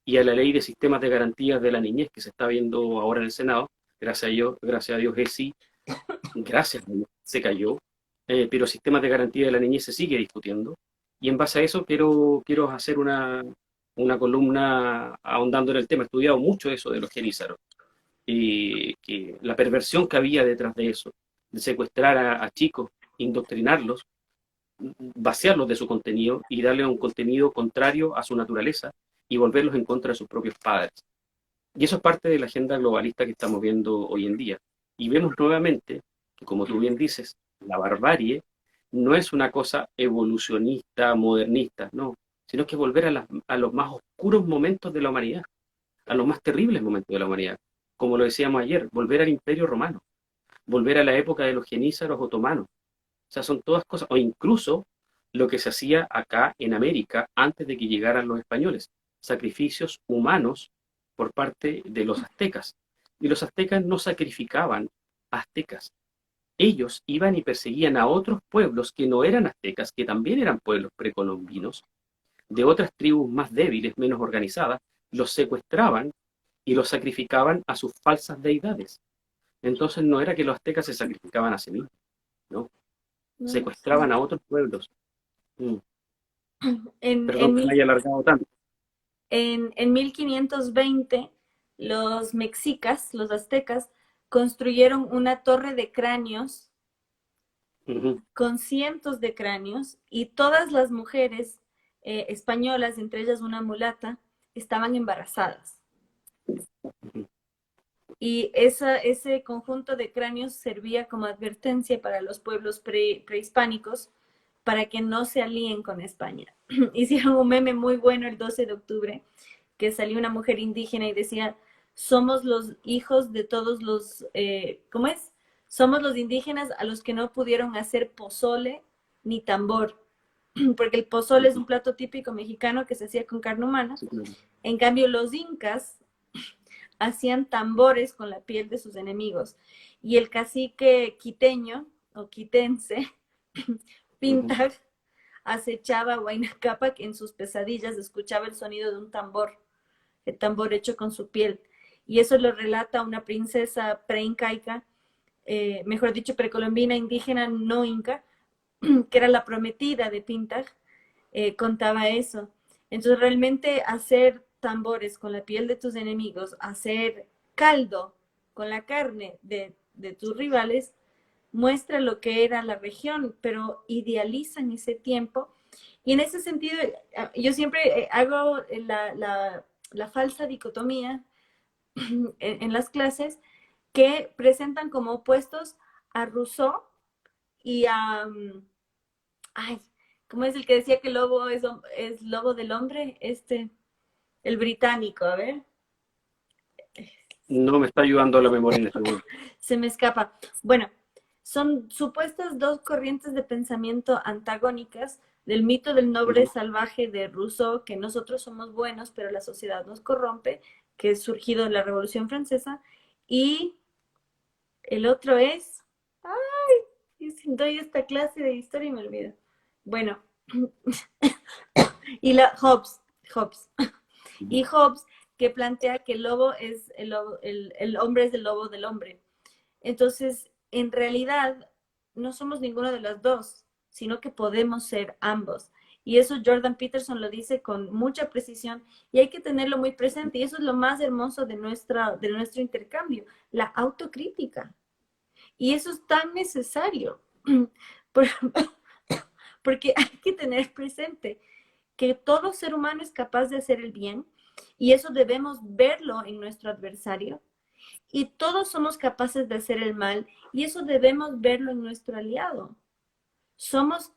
y a la ley de sistemas de garantías de la niñez que se está viendo ahora en el Senado. Gracias a Dios ESI, gracias a Dios, se cayó, pero sistemas de garantía de la niñez se sigue discutiendo. Y en base a eso quiero hacer una columna ahondando en el tema. He estudiado mucho eso de los genízaros y la perversión que había detrás de eso, de secuestrar a chicos, indoctrinarlos, vaciarlos de su contenido y darle un contenido contrario a su naturaleza y volverlos en contra de sus propios padres. Y eso es parte de la agenda globalista que estamos viendo hoy en día. Y vemos nuevamente que, como tú bien dices, la barbarie no es una cosa evolucionista, modernista, no, sino que volver a los más oscuros momentos de la humanidad, a los más terribles momentos de la humanidad. Como lo decíamos ayer, volver al Imperio Romano, volver a la época de los genízaros otomanos. O sea, son todas cosas, o incluso lo que se hacía acá en América antes de que llegaran los españoles, sacrificios humanos por parte de los aztecas. Y los aztecas no sacrificaban aztecas. Ellos iban y perseguían a otros pueblos que no eran aztecas, que también eran pueblos precolombinos, de otras tribus más débiles, menos organizadas, los secuestraban y los sacrificaban a sus falsas deidades. Entonces no era que los aztecas se sacrificaban a sí mismos, ¿no? ¿no? Secuestraban a otros pueblos. Mm. En, Perdón en, que me mil- haya alargado tanto. en 1520, los mexicas, los aztecas, construyeron una torre de cráneos Ujú, con cientos de cráneos y todas las mujeres españolas, entre ellas una mulata, estaban embarazadas. ujú. Y ese conjunto de cráneos servía como advertencia para los pueblos prehispánicos para que no se alíen con España. Hicieron un meme muy bueno el 12 de octubre, que salió una mujer indígena y decía, somos los hijos de todos los, ¿cómo es? Somos los indígenas a los que no pudieron hacer pozole ni tambor, porque el pozole es un plato típico mexicano que se hacía con carne humana. Sí, claro. En cambio, los incas hacían tambores con la piel de sus enemigos. Y el cacique quiteño o quitense, Ujú. Pintag, acechaba a Huayna Cápac en sus pesadillas, escuchaba el sonido de un tambor, el tambor hecho con su piel. Y eso lo relata una princesa preincaica, mejor dicho, precolombina, indígena, no inca, que era la prometida de Pintag, contaba eso. Entonces, realmente hacer tambores con la piel de tus enemigos, hacer caldo con la carne de tus rivales, muestra lo que era la región, pero idealizan ese tiempo. Y en ese sentido, yo siempre hago la falsa dicotomía en las clases que presentan como opuestos a Rousseau y a, ay, ¿cómo es el que decía que el lobo es lobo del hombre? El británico, a ver, No me está ayudando la memoria en este momento. se me escapa. Bueno, son supuestas dos corrientes de pensamiento antagónicas del mito del noble Ujú. salvaje de Rousseau, que nosotros somos buenos, pero la sociedad nos corrompe, que es surgido de la Revolución Francesa, y el otro es, ay, doy esta clase de historia y me olvido. Bueno, y Hobbes, y Hobbes que plantea que el lobo es el hombre es el lobo del hombre. Entonces, en realidad, no somos ninguno de los dos, sino que podemos ser ambos. Y eso Jordan Peterson lo dice con mucha precisión y hay que tenerlo muy presente. Y eso es lo más hermoso de nuestro intercambio, la autocrítica. Y eso es tan necesario, porque hay que tener presente que todo ser humano es capaz de hacer el bien y eso debemos verlo en nuestro adversario y todos somos capaces de hacer el mal y eso debemos verlo en nuestro aliado. Somos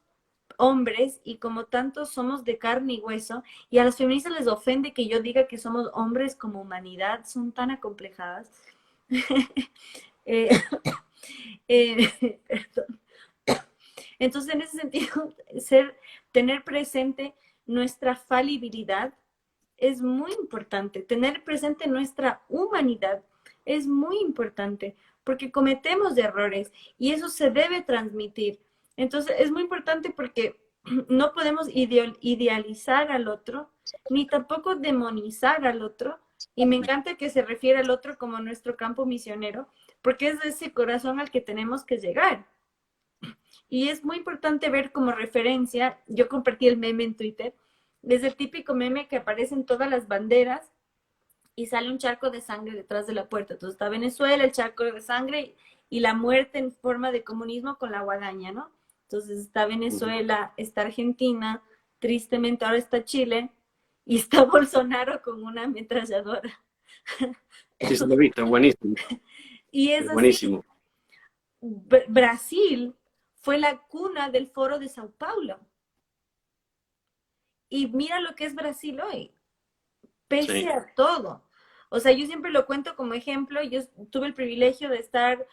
hombres y como tanto somos de carne y hueso y a las feministas les ofende que yo diga que somos hombres como humanidad, son tan acomplejadas. eh, perdón. Entonces, en ese sentido, tener presente nuestra falibilidad es muy importante. Tener presente nuestra humanidad es muy importante porque cometemos errores y eso se debe transmitir. Entonces, es muy importante porque no podemos idealizar al otro ni tampoco demonizar al otro. Y me encanta que se refiere al otro como nuestro campo misionero, porque es ese corazón al que tenemos que llegar. Y es muy importante ver como referencia, yo compartí el meme en Twitter, desde el típico meme que aparece en todas las banderas y sale un charco de sangre detrás de la puerta. Entonces está Venezuela, el charco de sangre y la muerte en forma de comunismo con la guadaña, ¿no? Entonces está Ujú. Venezuela, está Argentina, tristemente ahora está Chile y está Bolsonaro con una ametralladora. Sí, se lo he visto, es buenísimo. Y es Es así, buenísimo. Brasil fue la cuna del foro de Sao Paulo. Y mira lo que es Brasil hoy, pese Sí. a todo. O sea, yo siempre lo cuento como ejemplo, yo tuve el privilegio de estar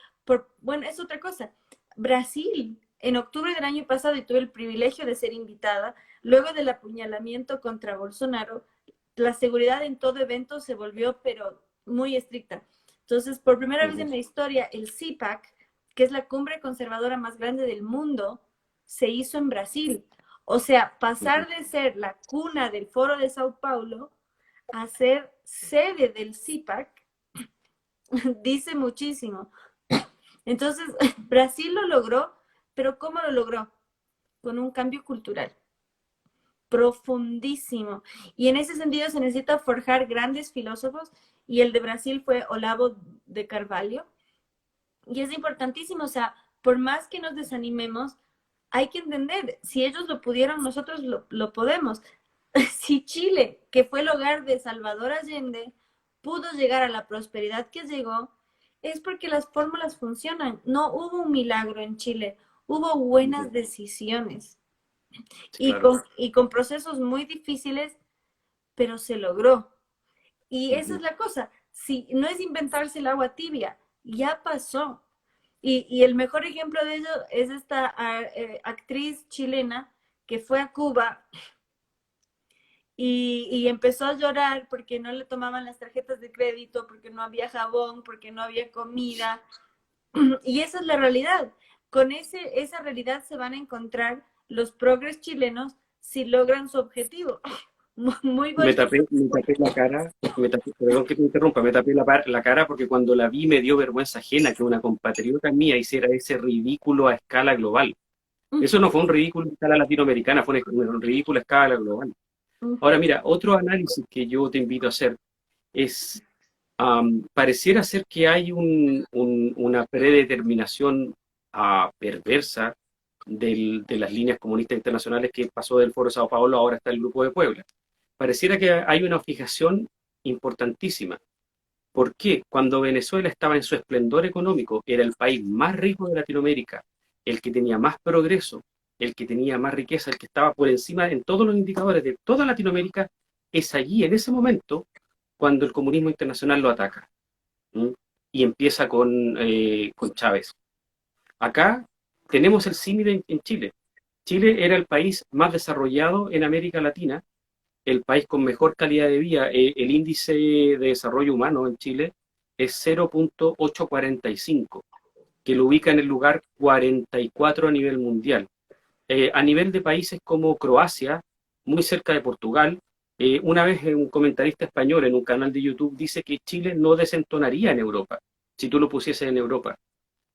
bueno, es otra cosa. Brasil en octubre del año pasado y tuve el privilegio de ser invitada, luego del apuñalamiento contra Bolsonaro, la seguridad en todo evento se volvió, pero muy estricta. Entonces, por primera vez en la historia, el CIPAC, que es la cumbre conservadora más grande del mundo, se hizo en Brasil. O sea, pasar de ser la cuna del Foro de Sao Paulo a ser sede del CIPAC dice muchísimo. Entonces, Brasil lo logró, pero ¿cómo lo logró? Con un cambio cultural profundísimo. Y en ese sentido se necesita forjar grandes filósofos, y el de Brasil fue Olavo de Carvalho. Y es importantísimo, o sea, por más que nos desanimemos, hay que entender, si ellos lo pudieron, nosotros lo podemos. Si Chile, que fue el hogar de Salvador Allende, pudo llegar a la prosperidad que llegó, es porque las fórmulas funcionan. No hubo un milagro en Chile, hubo buenas decisiones. Y, Claro. con procesos muy difíciles, pero se logró. Y esa es la cosa, si no es inventarse el agua tibia, ya pasó. Y el mejor ejemplo de ello es esta actriz chilena que fue a Cuba y empezó a llorar porque no le tomaban las tarjetas de crédito, porque no había jabón, porque no había comida. Y esa es la realidad. Con esa realidad se van a encontrar los progres chilenos si logran su objetivo. Muy bonito. Me tapé la cara, perdón que te interrumpa, me tapé la cara porque cuando la vi me dio vergüenza ajena que una compatriota mía hiciera ese ridículo a escala global. Eso no fue un ridículo a escala latinoamericana, fue un ridículo a escala global. Ahora mira, otro análisis que yo te invito a hacer es, pareciera ser que hay una predeterminación perversa de las líneas comunistas internacionales que pasó del Foro de Sao Paulo, ahora está el Grupo de Puebla. Pareciera que hay una fijación importantísima. ¿Por qué? Cuando Venezuela estaba en su esplendor económico, era el país más rico de Latinoamérica, el que tenía más progreso, el que tenía más riqueza, el que estaba por encima en todos los indicadores de toda Latinoamérica, es allí, en ese momento, cuando el comunismo internacional lo ataca. ¿Mm? Y empieza con Chávez. Acá tenemos el símil en Chile. Chile era el país más desarrollado en América Latina, el país con mejor calidad de vida. El índice de desarrollo humano en Chile es 0.845, que lo ubica en el lugar 44 a nivel mundial. A nivel de países como Croacia, muy cerca de Portugal, una vez un comentarista español en un canal de YouTube dice que Chile no desentonaría en Europa, si tú lo pusieses en Europa.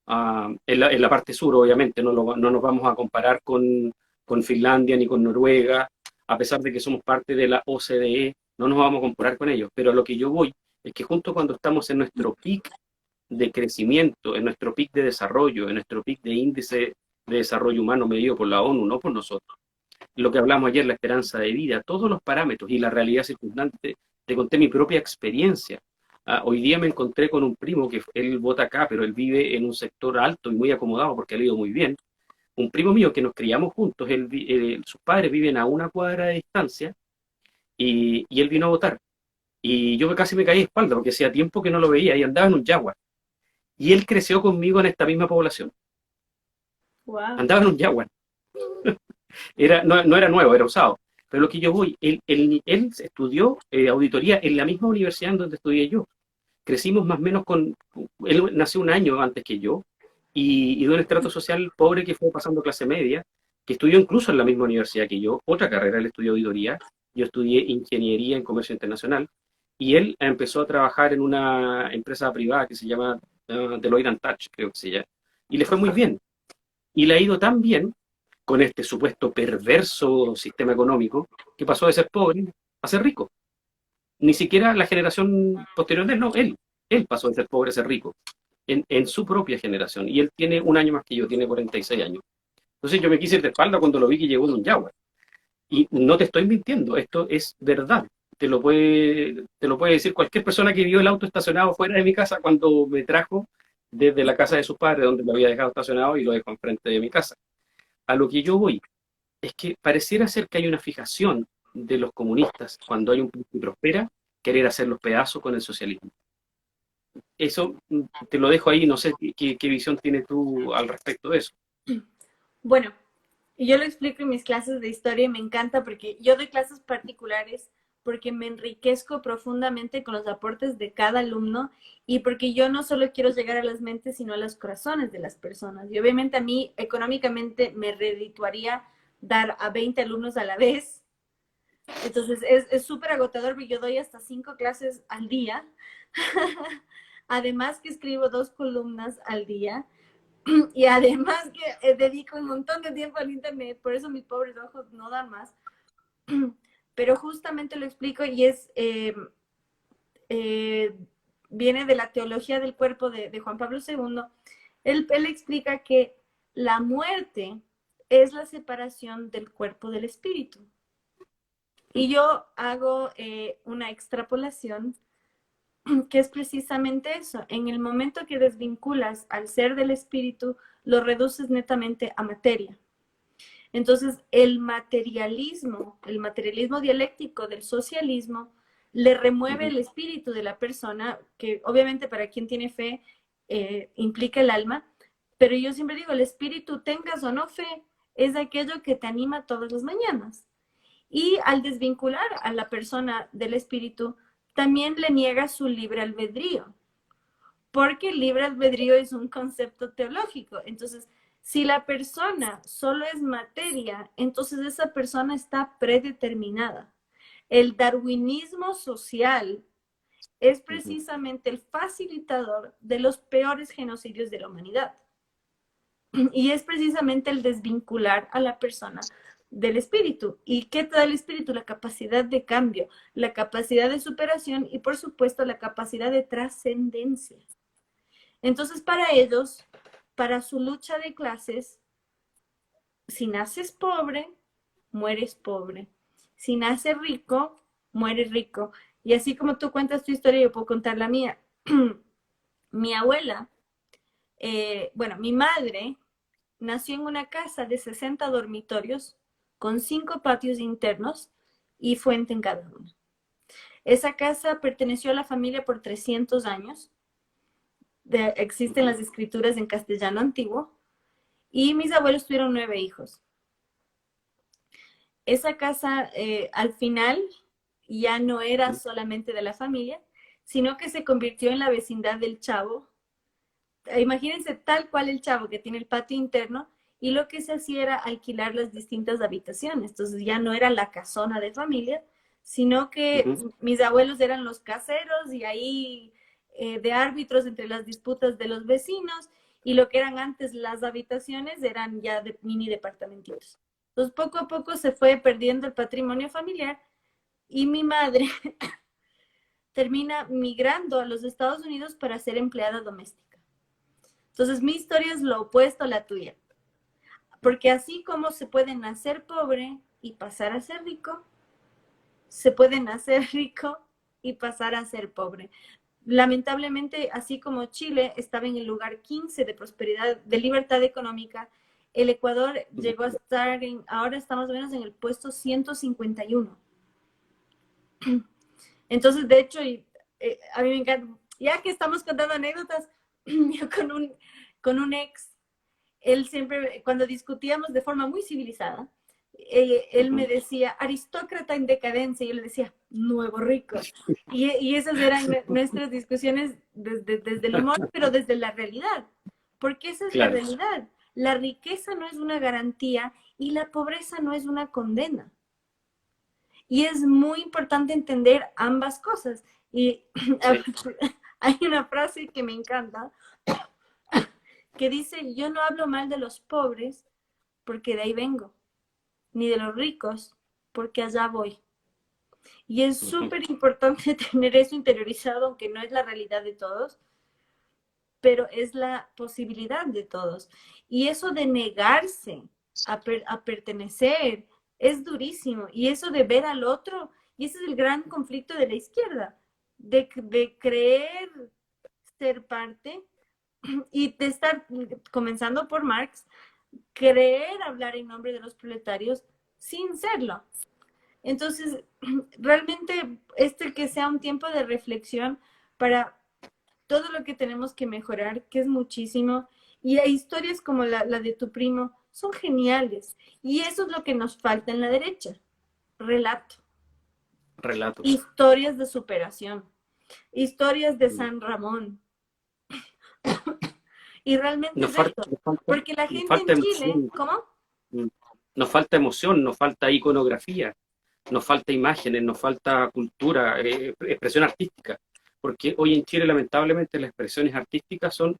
En la parte sur, obviamente, no nos vamos a comparar con Finlandia ni con Noruega, a pesar de que somos parte de la OCDE, no nos vamos a comparar con ellos. Pero a lo que yo voy es que justo cuando estamos en nuestro pic de crecimiento, en nuestro pic de desarrollo, en nuestro pic de índice de desarrollo humano medido por la ONU, no por nosotros, lo que hablamos ayer, la esperanza de vida, todos los parámetros y la realidad circundante, te conté mi propia experiencia. Hoy día me encontré con un primo que él vota acá, pero él vive en un sector alto y muy acomodado porque le ha ido muy bien. Un primo mío que nos criamos juntos, sus padres viven a una cuadra de distancia y él vino a votar. Y yo casi me caí de espalda porque hacía tiempo que no lo veía y andaba en un Jaguar. Y él creció conmigo en esta misma población. Wow. Andaba en un Jaguar. No era nuevo, era usado. Pero lo que yo voy, él estudió auditoría en la misma universidad en donde estudié yo. Crecimos más o menos él nació un año antes que yo, y de un estrato social pobre que fue pasando clase media, que estudió incluso en la misma universidad que yo, otra carrera, él estudió auditoría, yo estudié ingeniería en comercio internacional, y él empezó a trabajar en una empresa privada que se llama Deloitte Touch, creo que se llama, y le fue muy bien. Y le ha ido tan bien con este supuesto perverso sistema económico que pasó de ser pobre a ser rico. Ni siquiera la generación posterior de él, no, él pasó de ser pobre a ser rico en su propia generación. Y él tiene un año más que yo, tiene 46 años. Entonces yo me quise ir de espalda cuando lo vi que llegó de un Jaguar. Y no te estoy mintiendo, esto es verdad. Te lo puede decir cualquier persona que vio el auto estacionado fuera de mi casa cuando me trajo desde la casa de sus padres, donde lo había dejado estacionado, y lo dejó enfrente de mi casa. A lo que yo voy es que pareciera ser que hay una fijación de los comunistas cuando hay un país que prospera, querer hacer los pedazos con el socialismo. Eso te lo dejo ahí, no sé qué visión tienes tú al respecto de eso. Bueno, yo lo explico en mis clases de historia y me encanta porque yo doy clases particulares porque me enriquezco profundamente con los aportes de cada alumno y porque yo no solo quiero llegar a las mentes, sino a los corazones de las personas. Y obviamente a mí económicamente me redituaría dar a 20 alumnos a la vez. Entonces es súper agotador porque yo doy hasta 5 clases al día. Además que escribo 2 columnas al día. Y además que dedico un montón de tiempo al internet, por eso mis pobres ojos no dan más. Pero justamente lo explico y eh, viene de la teología del cuerpo de Juan Pablo II. Él explica que la muerte es la separación del cuerpo del espíritu. Y yo hago una extrapolación que es precisamente eso. En el momento que desvinculas al ser del espíritu, lo reduces netamente a materia. Entonces, el materialismo dialéctico del socialismo, le remueve el espíritu de la persona, que obviamente para quien tiene fe implica el alma, pero yo siempre digo, el espíritu, tengas o no fe, es aquello que te anima todas las mañanas. Y al desvincular a la persona del espíritu, también le niega su libre albedrío, porque el libre albedrío es un concepto teológico. Entonces, si la persona solo es materia, entonces esa persona está predeterminada. El darwinismo social es precisamente el facilitador de los peores genocidios de la humanidad. Y es precisamente el desvincular a la persona del espíritu. ¿Y qué te da el espíritu? La capacidad de cambio, la capacidad de superación y, por supuesto, la capacidad de trascendencia. Entonces, para ellos, para su lucha de clases, si naces pobre, mueres pobre. Si naces rico, mueres rico. Y así como tú cuentas tu historia, yo puedo contar la mía. Mi abuela, bueno, mi madre nació en una casa de 60 dormitorios con 5 patios internos y fuente en cada uno. Esa casa perteneció a la familia por 300 años. Existen las escrituras en castellano antiguo. Y mis abuelos tuvieron 9 hijos. Esa casa al final ya no era solamente de la familia, sino que se convirtió en la vecindad del Chavo. Imagínense tal cual el Chavo, que tiene el patio interno, y lo que se hacía era alquilar las distintas habitaciones. Entonces ya no era la casona de familia, sino que mis abuelos eran los caseros y ahí de árbitros entre las disputas de los vecinos, y lo que eran antes las habitaciones eran ya de mini departamentitos. Entonces poco a poco se fue perdiendo el patrimonio familiar y mi madre termina migrando a los Estados Unidos para ser empleada doméstica. Entonces mi historia es lo opuesto a la tuya, porque así como se puede nacer pobre y pasar a ser rico, se puede nacer rico y pasar a ser pobre. Lamentablemente, así como Chile estaba en el lugar 15 de prosperidad, de libertad económica, el Ecuador llegó a estar ahora está más o menos en el puesto 151. Entonces, de hecho, a mí me encanta, ya que estamos contando anécdotas, yo con un ex, él siempre, cuando discutíamos de forma muy civilizada, él me decía, aristócrata en decadencia, y yo le decía, nuevo rico. Y esas eran nuestras discusiones desde el humor, pero desde la realidad, porque esa es la realidad. La riqueza no es una garantía y la pobreza no es una condena. Y es muy importante entender ambas cosas. Y hay una frase que me encanta, que dice, yo no hablo mal de los pobres porque de ahí vengo, ni de los ricos porque allá voy. Y es súper importante tener eso interiorizado, aunque no es la realidad de todos, pero es la posibilidad de todos. Y eso de negarse a pertenecer es durísimo. Y eso de ver al otro, y ese es el gran conflicto de la izquierda, de creer ser parte y de estar, comenzando por Marx, creer hablar en nombre de los proletarios sin serlo. Entonces, realmente que sea un tiempo de reflexión para todo lo que tenemos que mejorar, que es muchísimo. Y hay historias como la de tu primo son geniales. Y eso es lo que nos falta en la derecha. Relato. Relatos. Historias de superación. Historias de San Ramón. Y realmente es esto. Porque la gente en Chile, ¿cómo? Nos falta emoción, nos falta iconografía, nos falta imágenes, nos falta cultura, expresión artística. Porque hoy en Chile, lamentablemente, las expresiones artísticas son,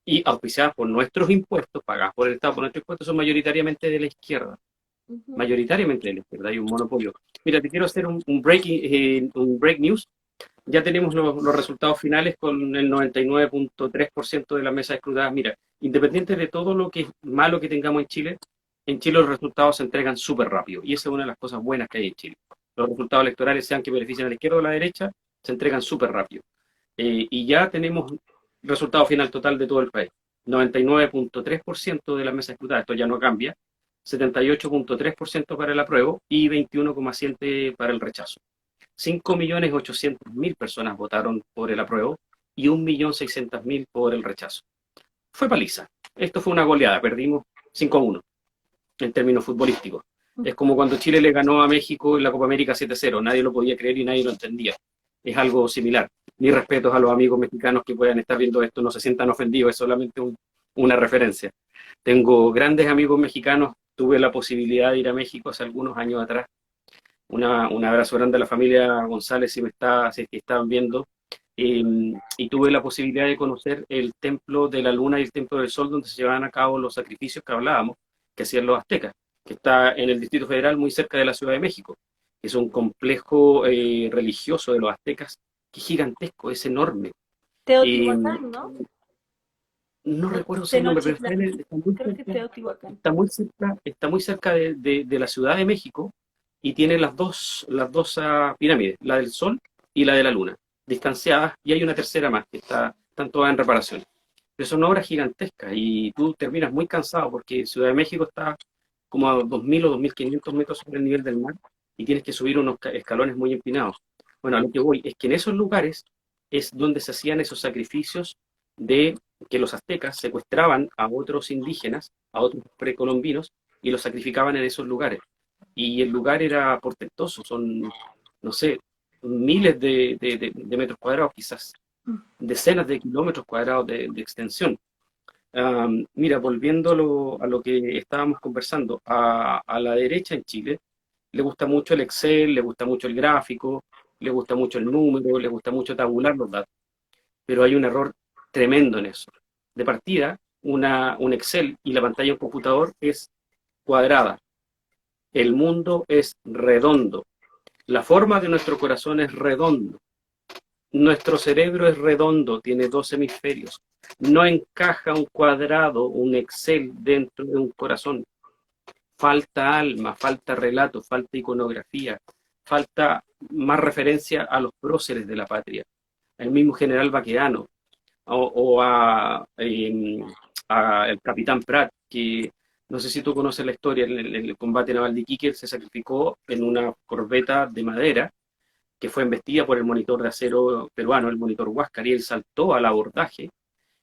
y auspiciadas por nuestros impuestos, pagadas por el Estado, por nuestros impuestos, son mayoritariamente de la izquierda. Mayoritariamente de la izquierda, hay un monopolio. Mira, te quiero hacer un break news. Ya tenemos los resultados finales con el 99.3% de la mesa escrutada. Mira, independiente de todo lo que es malo que tengamos en Chile los resultados se entregan súper rápido. Y esa es una de las cosas buenas que hay en Chile. Los resultados electorales, sean que beneficien a la izquierda o a la derecha, se entregan súper rápido. Y ya tenemos resultado final total de todo el país. 99.3% de la mesa escrutada, esto ya no cambia. 78.3% para el apruebo y 21,7% para el rechazo. 5.800.000 personas votaron por el apruebo y 1.600.000 por el rechazo. Fue paliza. Esto fue una goleada. Perdimos 5-1 en términos futbolísticos. Es como cuando Chile le ganó a México en la Copa América 7-0. Nadie lo podía creer y nadie lo entendía. Es algo similar. Mis respetos a los amigos mexicanos que puedan estar viendo esto. No se sientan ofendidos. Es solamente una referencia. Tengo grandes amigos mexicanos. Tuve la posibilidad de ir a México hace algunos años atrás. Un abrazo grande a la familia González, si estaban viendo. Y tuve la posibilidad de conocer el templo de la luna y el templo del sol, donde se llevaban a cabo los sacrificios que hablábamos, que hacían los aztecas, que está en el Distrito Federal, muy cerca de la Ciudad de México. Es un complejo religioso de los aztecas, que es gigantesco, es enorme. Teotihuacán, ¿no? No recuerdo el nombre, pero está muy cerca de la Ciudad de México, y tiene las dos pirámides, la del Sol y la de la Luna, distanciadas, y hay una tercera más que están todas en reparación. Pero son obras gigantescas y tú terminas muy cansado porque Ciudad de México está como a 2.000 o 2.500 metros sobre el nivel del mar y tienes que subir unos escalones muy empinados. Bueno, a lo que voy es que en esos lugares es donde se hacían esos sacrificios de que los aztecas secuestraban a otros indígenas, a otros precolombinos, y los sacrificaban en esos lugares. Y el lugar era portentoso, son, no sé, miles de metros cuadrados, quizás decenas de kilómetros cuadrados de extensión. Mira, volviendo a lo que estábamos conversando, a la derecha en Chile le gusta mucho el Excel, le gusta mucho el gráfico, le gusta mucho el número, le gusta mucho tabular los datos, pero hay un error tremendo en eso. De partida, un Excel y la pantalla de un computador es cuadrada. El mundo es redondo. La forma de nuestro corazón es redondo. Nuestro cerebro es redondo, tiene 2 hemisferios. No encaja un cuadrado, un Excel dentro de un corazón. Falta alma, falta relato, falta iconografía, falta más referencia a los próceres de la patria. El mismo general Baquedano o a el capitán Prat, que no sé si tú conoces la historia, en el combate naval de Iquique, él se sacrificó en una corbeta de madera que fue embestida por el monitor de acero peruano, el monitor Huáscar, y él saltó al abordaje,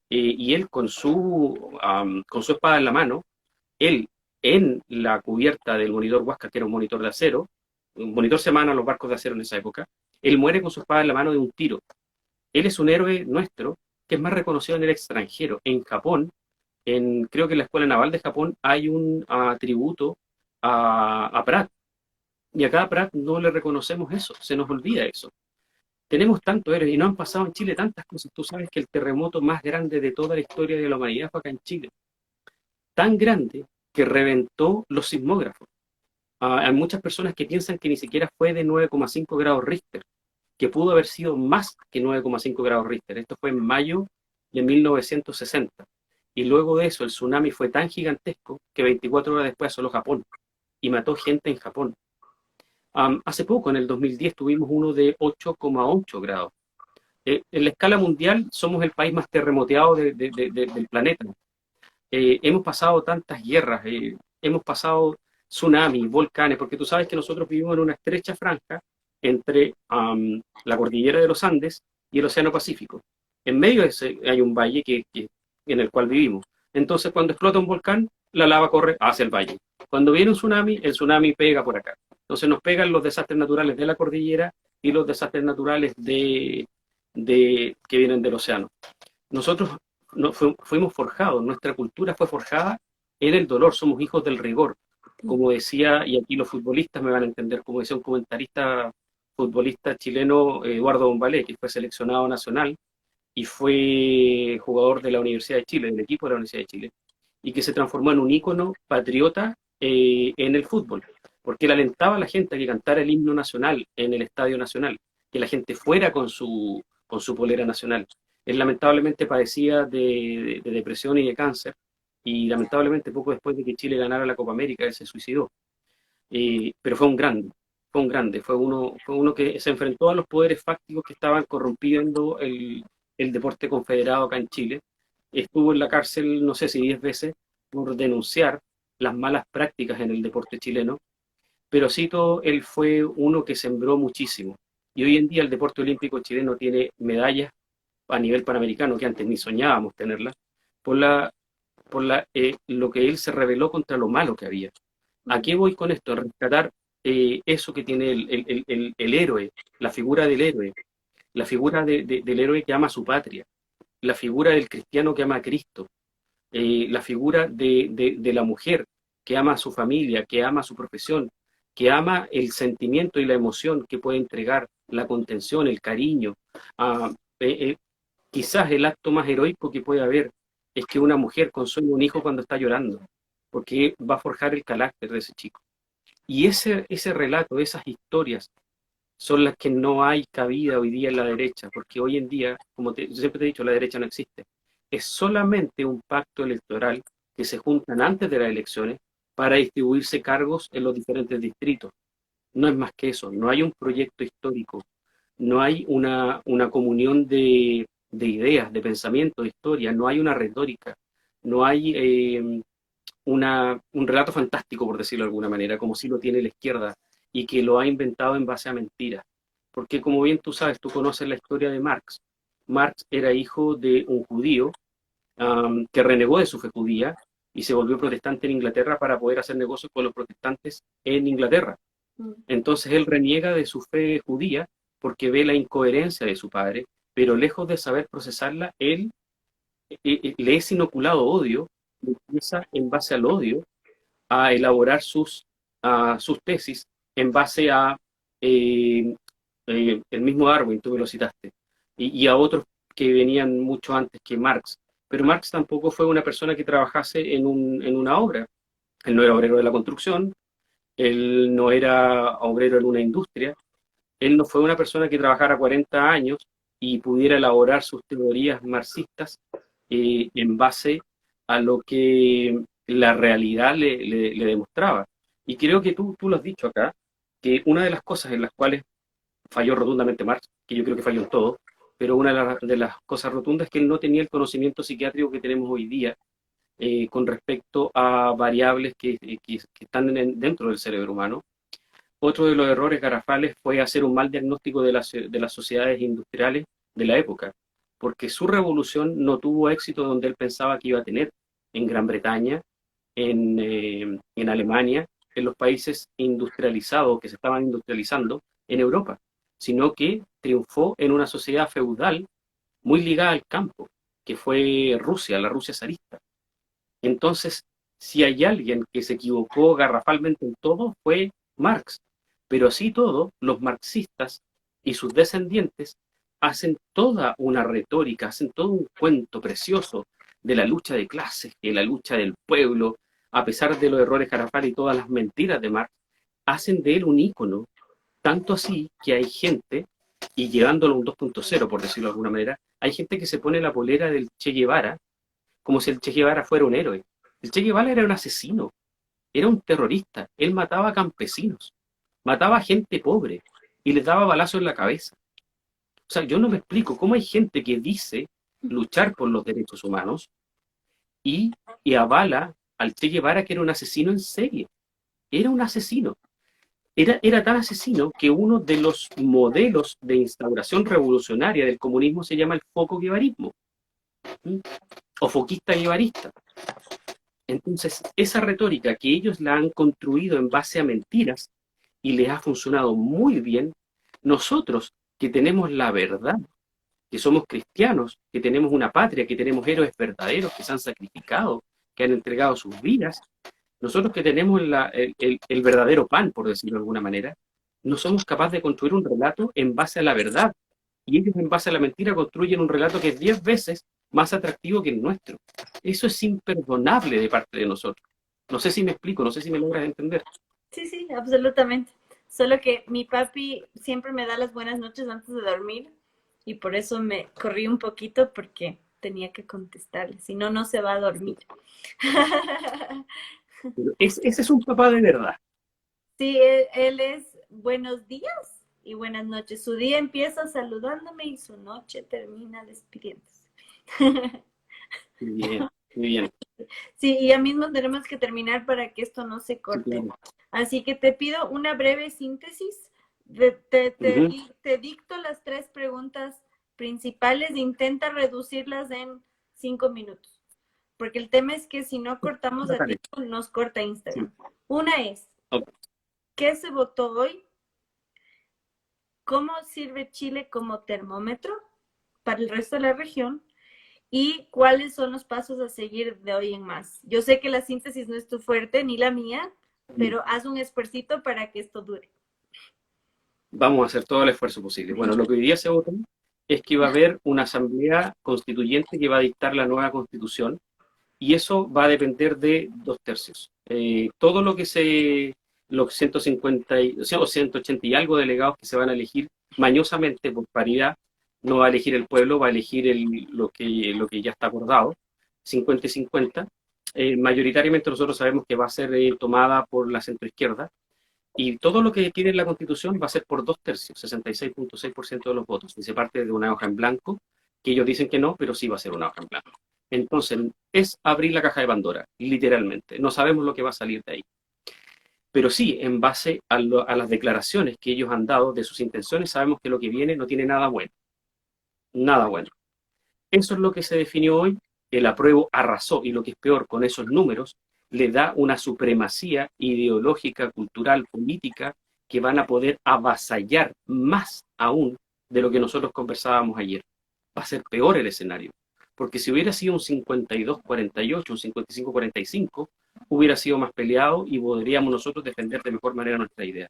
y él con su espada en la mano, él en la cubierta del monitor Huáscar, que era un monitor de acero, un monitor se llaman a los barcos de acero en esa época, él muere con su espada en la mano de un tiro. Él es un héroe nuestro, que es más reconocido en el extranjero. En Japón, creo que en la Escuela Naval de Japón hay un tributo a Prat. Y acá a Prat no le reconocemos eso, se nos olvida eso. Tenemos tantos héroes y no han pasado en Chile tantas cosas. Tú sabes que el terremoto más grande de toda la historia de la humanidad fue acá en Chile. Tan grande que reventó los sismógrafos. Hay muchas personas que piensan que ni siquiera fue de 9,5 grados Richter, que pudo haber sido más que 9,5 grados Richter. Esto fue en mayo de 1960. Y luego de eso el tsunami fue tan gigantesco que 24 horas después asoló Japón y mató gente en Japón. Hace poco, en el 2010, tuvimos uno de 8,8 grados. En la escala mundial somos el país más terremoteado del planeta. Hemos pasado tantas guerras, hemos pasado tsunamis, volcanes, porque tú sabes que nosotros vivimos en una estrecha franja entre la cordillera de los Andes y el Océano Pacífico. En medio de ese hay un valle en el cual vivimos. Entonces, cuando explota un volcán, la lava corre hacia el valle. Cuando viene un tsunami, el tsunami pega por acá. Entonces nos pegan los desastres naturales de la cordillera y los desastres naturales que vienen del océano. Nosotros fuimos forjados, nuestra cultura fue forjada en el dolor, somos hijos del rigor. Como decía, y aquí los futbolistas me van a entender, como decía un comentarista futbolista chileno, Eduardo Bombalé, que fue seleccionado nacional y fue jugador de la Universidad de Chile, del equipo de la Universidad de Chile, y que se transformó en un ícono patriota en el fútbol, porque él alentaba a la gente a que cantara el himno nacional en el Estadio Nacional, que la gente fuera con su polera nacional. Él lamentablemente padecía de depresión y de cáncer, y lamentablemente poco después de que Chile ganara la Copa América, él se suicidó. Pero fue un grande, fue uno que se enfrentó a los poderes fácticos que estaban corrompiendo el deporte confederado acá en Chile. Estuvo en la cárcel, no sé si 10 veces, por denunciar las malas prácticas en el deporte chileno, pero Cito, él fue uno que sembró muchísimo. Y hoy en día el deporte olímpico chileno tiene medallas a nivel panamericano, que antes ni soñábamos tenerlas, por lo que él se rebeló contra lo malo que había. ¿A qué voy con esto? A rescatar eso que tiene el héroe, la figura del héroe, la figura del héroe que ama a su patria, la figura del cristiano que ama a Cristo, la figura de la mujer que ama a su familia, que ama a su profesión, que ama el sentimiento y la emoción que puede entregar, la contención, el cariño. Ah, eh, eh, Quizás el acto más heroico que puede haber es que una mujer consuele un hijo cuando está llorando, porque va a forjar el carácter de ese chico. Y ese relato, esas historias, son las que no hay cabida hoy día en la derecha, porque hoy en día, como siempre te he dicho, la derecha no existe. Es solamente un pacto electoral que se juntan antes de las elecciones para distribuirse cargos en los diferentes distritos. No es más que eso, no hay un proyecto histórico, no hay una comunión de ideas, de pensamiento, de historia, no hay una retórica, no hay un relato fantástico, por decirlo de alguna manera, como si lo tiene la izquierda y que lo ha inventado en base a mentiras. Porque como bien tú sabes, tú conoces la historia de Marx. Marx era hijo de un judío que renegó de su fe judía y se volvió protestante en Inglaterra para poder hacer negocios con los protestantes en Inglaterra. Entonces él reniega de su fe judía porque ve la incoherencia de su padre, pero lejos de saber procesarla, él le es inoculado odio, y empieza en base al odio a elaborar sus tesis en base a el mismo Darwin, tú me lo citaste, y a otros que venían mucho antes que Marx. Pero Marx tampoco fue una persona que trabajase en una obra. Él no era obrero de la construcción, él no era obrero en una industria, él no fue una persona que trabajara 40 años y pudiera elaborar sus teorías marxistas en base a lo que la realidad le demostraba. Y creo que tú lo has dicho acá, que una de las cosas en las cuales falló rotundamente Marx, que yo creo que falló en todo, pero una de las cosas rotundas es que él no tenía el conocimiento psiquiátrico que tenemos hoy día con respecto a variables que están dentro del cerebro humano. Otro de los errores garrafales fue hacer un mal diagnóstico de las sociedades industriales de la época, porque su revolución no tuvo éxito donde él pensaba que iba a tener, en Gran Bretaña, en Alemania, en los países industrializados que se estaban industrializando en Europa, sino que triunfó en una sociedad feudal muy ligada al campo, que fue Rusia, la Rusia zarista. Entonces, si hay alguien que se equivocó garrafalmente en todo, fue Marx. Pero así todo, los marxistas y sus descendientes hacen toda una retórica, hacen todo un cuento precioso de la lucha de clases, de la lucha del pueblo, a pesar de los errores garrafales y todas las mentiras de Marx, hacen de él un ícono, tanto así que hay gente, y llevándolo a un 2.0, por decirlo de alguna manera, hay gente que se pone la polera del Che Guevara como si el Che Guevara fuera un héroe. El Che Guevara era un asesino, era un terrorista, él mataba campesinos, mataba gente pobre y les daba balazos en la cabeza. O sea, yo no me explico cómo hay gente que dice luchar por los derechos humanos y, y avala al Che Guevara, que era un asesino en serie. Era un asesino. Era tan asesino que uno de los modelos de instauración revolucionaria del comunismo se llama el foco guevarismo, o foquista guevarista. Entonces, esa retórica que ellos la han construido en base a mentiras y les ha funcionado muy bien, nosotros que tenemos la verdad, que somos cristianos, que tenemos una patria, que tenemos héroes verdaderos que se han sacrificado, que han entregado sus vidas, nosotros que tenemos el verdadero pan, por decirlo de alguna manera, no somos capaces de construir un relato en base a la verdad. Y ellos en base a la mentira construyen un relato que es 10 veces más atractivo que el nuestro. Eso es imperdonable de parte de nosotros. No sé si me explico, no sé si me logras entender. Sí, sí, absolutamente. Solo que mi papi siempre me da las buenas noches antes de dormir y por eso me corrí un poquito porque tenía que contestarle, si no, no se va a dormir. Pero ese es un papá de verdad. Sí, él es buenos días y buenas noches. Su día empieza saludándome y su noche termina despidiéndose. Muy bien, muy bien. Sí, y ya mismo tenemos que terminar para que esto no se Sí, corte. claro. Así que te pido una breve síntesis. Te Ujú. te dicto las tres preguntas principales e intenta reducirlas en 5 minutos. Porque el tema es que si no cortamos a Bacán. tiempo, nos corta Sí. Instagram. Una es, Ok. ¿qué se votó hoy? ¿Cómo sirve Chile como termómetro para el resto de la región? ¿Y cuáles son los pasos a seguir de hoy en más? Yo sé que la síntesis no es tu fuerte ni la mía, pero haz un esfuercito para que esto dure. Vamos a hacer todo el esfuerzo posible. Bueno, lo que hoy día se votó es que va a haber una asamblea constituyente que va a dictar la nueva constitución y eso va a depender de 2/3. Todo lo que los 150 o 180 y algo delegados que se van a elegir mañosamente por paridad, no va a elegir el pueblo, va a elegir lo que ya está acordado, 50 y 50. Mayoritariamente nosotros sabemos que va a ser tomada por la centroizquierda y todo lo que quiere la Constitución va a ser por 2/3, 66.6% de los votos. Y se parte de una hoja en blanco, que ellos dicen que no, pero sí va a ser una hoja en blanco. Entonces, es abrir la caja de Pandora, literalmente. No sabemos lo que va a salir de ahí. Pero sí, en base a las declaraciones que ellos han dado de sus intenciones, sabemos que lo que viene no tiene nada bueno. Nada bueno. Eso es lo que se definió hoy. El apruebo arrasó y lo que es peor, con esos números, le da una supremacía ideológica, cultural, política, que van a poder avasallar más aún de lo que nosotros conversábamos ayer. Va a ser peor el escenario, porque si hubiera sido un 52-48, un 55-45, hubiera sido más peleado y podríamos nosotros defender de mejor manera nuestra idea.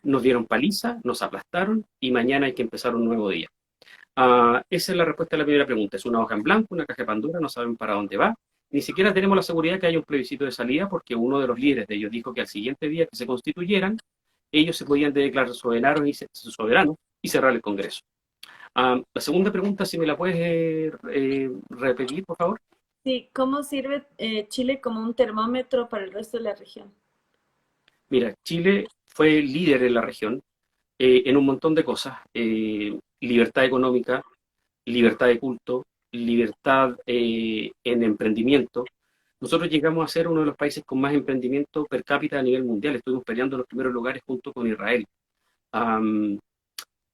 Nos dieron paliza, nos aplastaron y mañana hay que empezar un nuevo día. Esa es la respuesta a la primera pregunta. Es una hoja en blanco, una caja de Pandora, no saben para dónde va. Ni siquiera tenemos la seguridad que haya un plebiscito de salida porque uno de los líderes de ellos dijo que al siguiente día que se constituyeran, ellos se podían declarar soberanos y cerrar el Congreso. La segunda pregunta, si me la puedes repetir, por favor. Sí, ¿cómo sirve Chile como un termómetro para el resto de la región? Mira, Chile fue líder en la región en un montón de cosas. Libertad económica, libertad de culto, libertad en emprendimiento. Nosotros llegamos a ser uno de los países con más emprendimiento per cápita a nivel mundial. Estuvimos peleando en los primeros lugares junto con Israel. Um,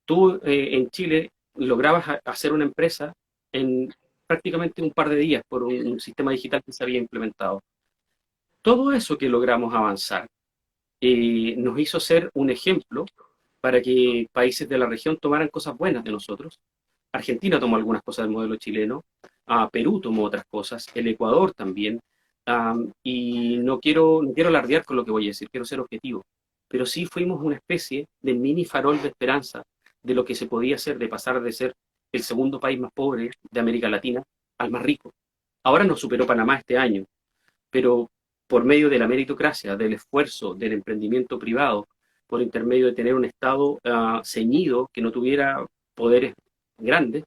Tú en Chile lograbas hacer una empresa en prácticamente un par de días por un sistema digital que se había implementado. Todo eso que logramos avanzar nos hizo ser un ejemplo para que países de la región tomaran cosas buenas de nosotros. Argentina tomó algunas cosas del modelo chileno, Perú tomó otras cosas, el Ecuador también, y no quiero alardear con lo que voy a decir, quiero ser objetivo, pero sí fuimos una especie de mini farol de esperanza de lo que se podía hacer, de pasar de ser el segundo país más pobre de América Latina al más rico. Ahora nos superó Panamá este año, pero por medio de la meritocracia, del esfuerzo, del emprendimiento privado, por intermedio de tener un Estado ceñido que no tuviera poderes grandes,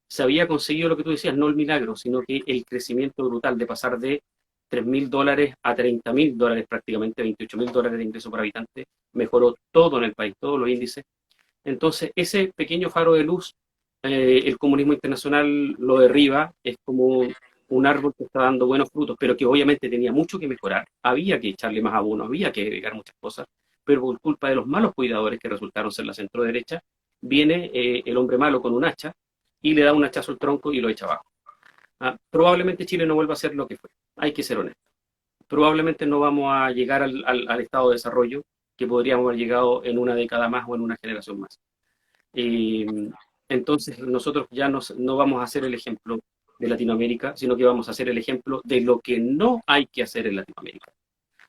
se había conseguido lo que tú decías, no el milagro, sino que el crecimiento brutal de pasar de $3.000 a $30.000 prácticamente, $28.000 de ingreso por habitante, mejoró todo en el país, todos los índices. Entonces, ese pequeño faro de luz, el comunismo internacional lo derriba, es como un árbol que está dando buenos frutos, pero que obviamente tenía mucho que mejorar, había que echarle más abono, había que agregar muchas cosas, pero por culpa de los malos cuidadores que resultaron ser la centro derecha, viene el hombre malo con un hacha y le da un hachazo al tronco y lo echa abajo. Probablemente Chile no vuelva a ser lo que fue, hay que ser honesto. probablemente no vamos a llegar al estado de desarrollo que podríamos haber llegado en una década más o en una generación más. Eh, entonces nosotros ya no vamos a hacer el ejemplo de Latinoamérica, sino que vamos a hacer el ejemplo de lo que no hay que hacer en Latinoamérica.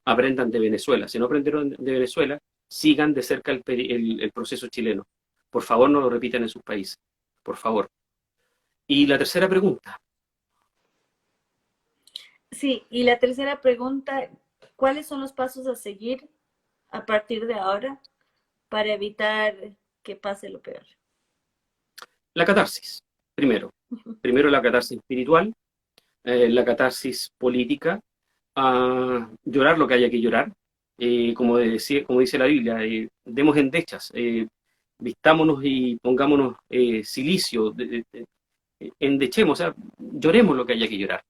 Aprendan de Venezuela. Si no aprendieron de Venezuela, sigan de cerca el proceso chileno. Por favor, no lo repitan en sus países. Por favor. Y la tercera pregunta. Sí, y la tercera pregunta, ¿cuáles son los pasos a seguir a partir de ahora para evitar que pase lo peor? La catarsis, primero. Primero la catarsis espiritual, la catarsis política, llorar lo que haya que llorar, como dice la Biblia, demos endechas, vistámonos y pongámonos silicio, endechemos, o sea, lloremos lo que haya que llorar,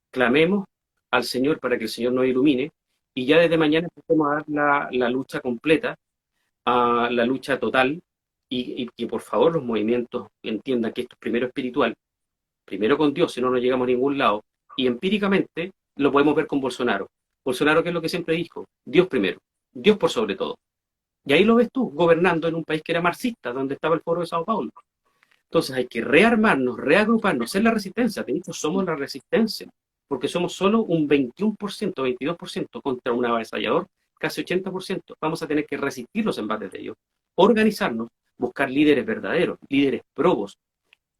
clamemos al Señor para que el Señor nos ilumine y ya desde mañana empecemos a dar la lucha completa, a la lucha total y que por favor los movimientos entiendan que esto es primero espiritual, primero con Dios, si no, no llegamos a ningún lado. Y empíricamente lo podemos ver con Bolsonaro. Bolsonaro, que es lo que siempre dijo, Dios primero, Dios por sobre todo. Y ahí lo ves tú, gobernando en un país que era marxista, donde estaba el Foro de Sao Paulo. Entonces hay que rearmarnos, reagruparnos, ser la resistencia. De hecho, somos la resistencia, porque somos solo un 21%, 22% contra un avasallador, casi 80%. Vamos a tener que resistir los embates de ellos, organizarnos, buscar líderes verdaderos, líderes probos,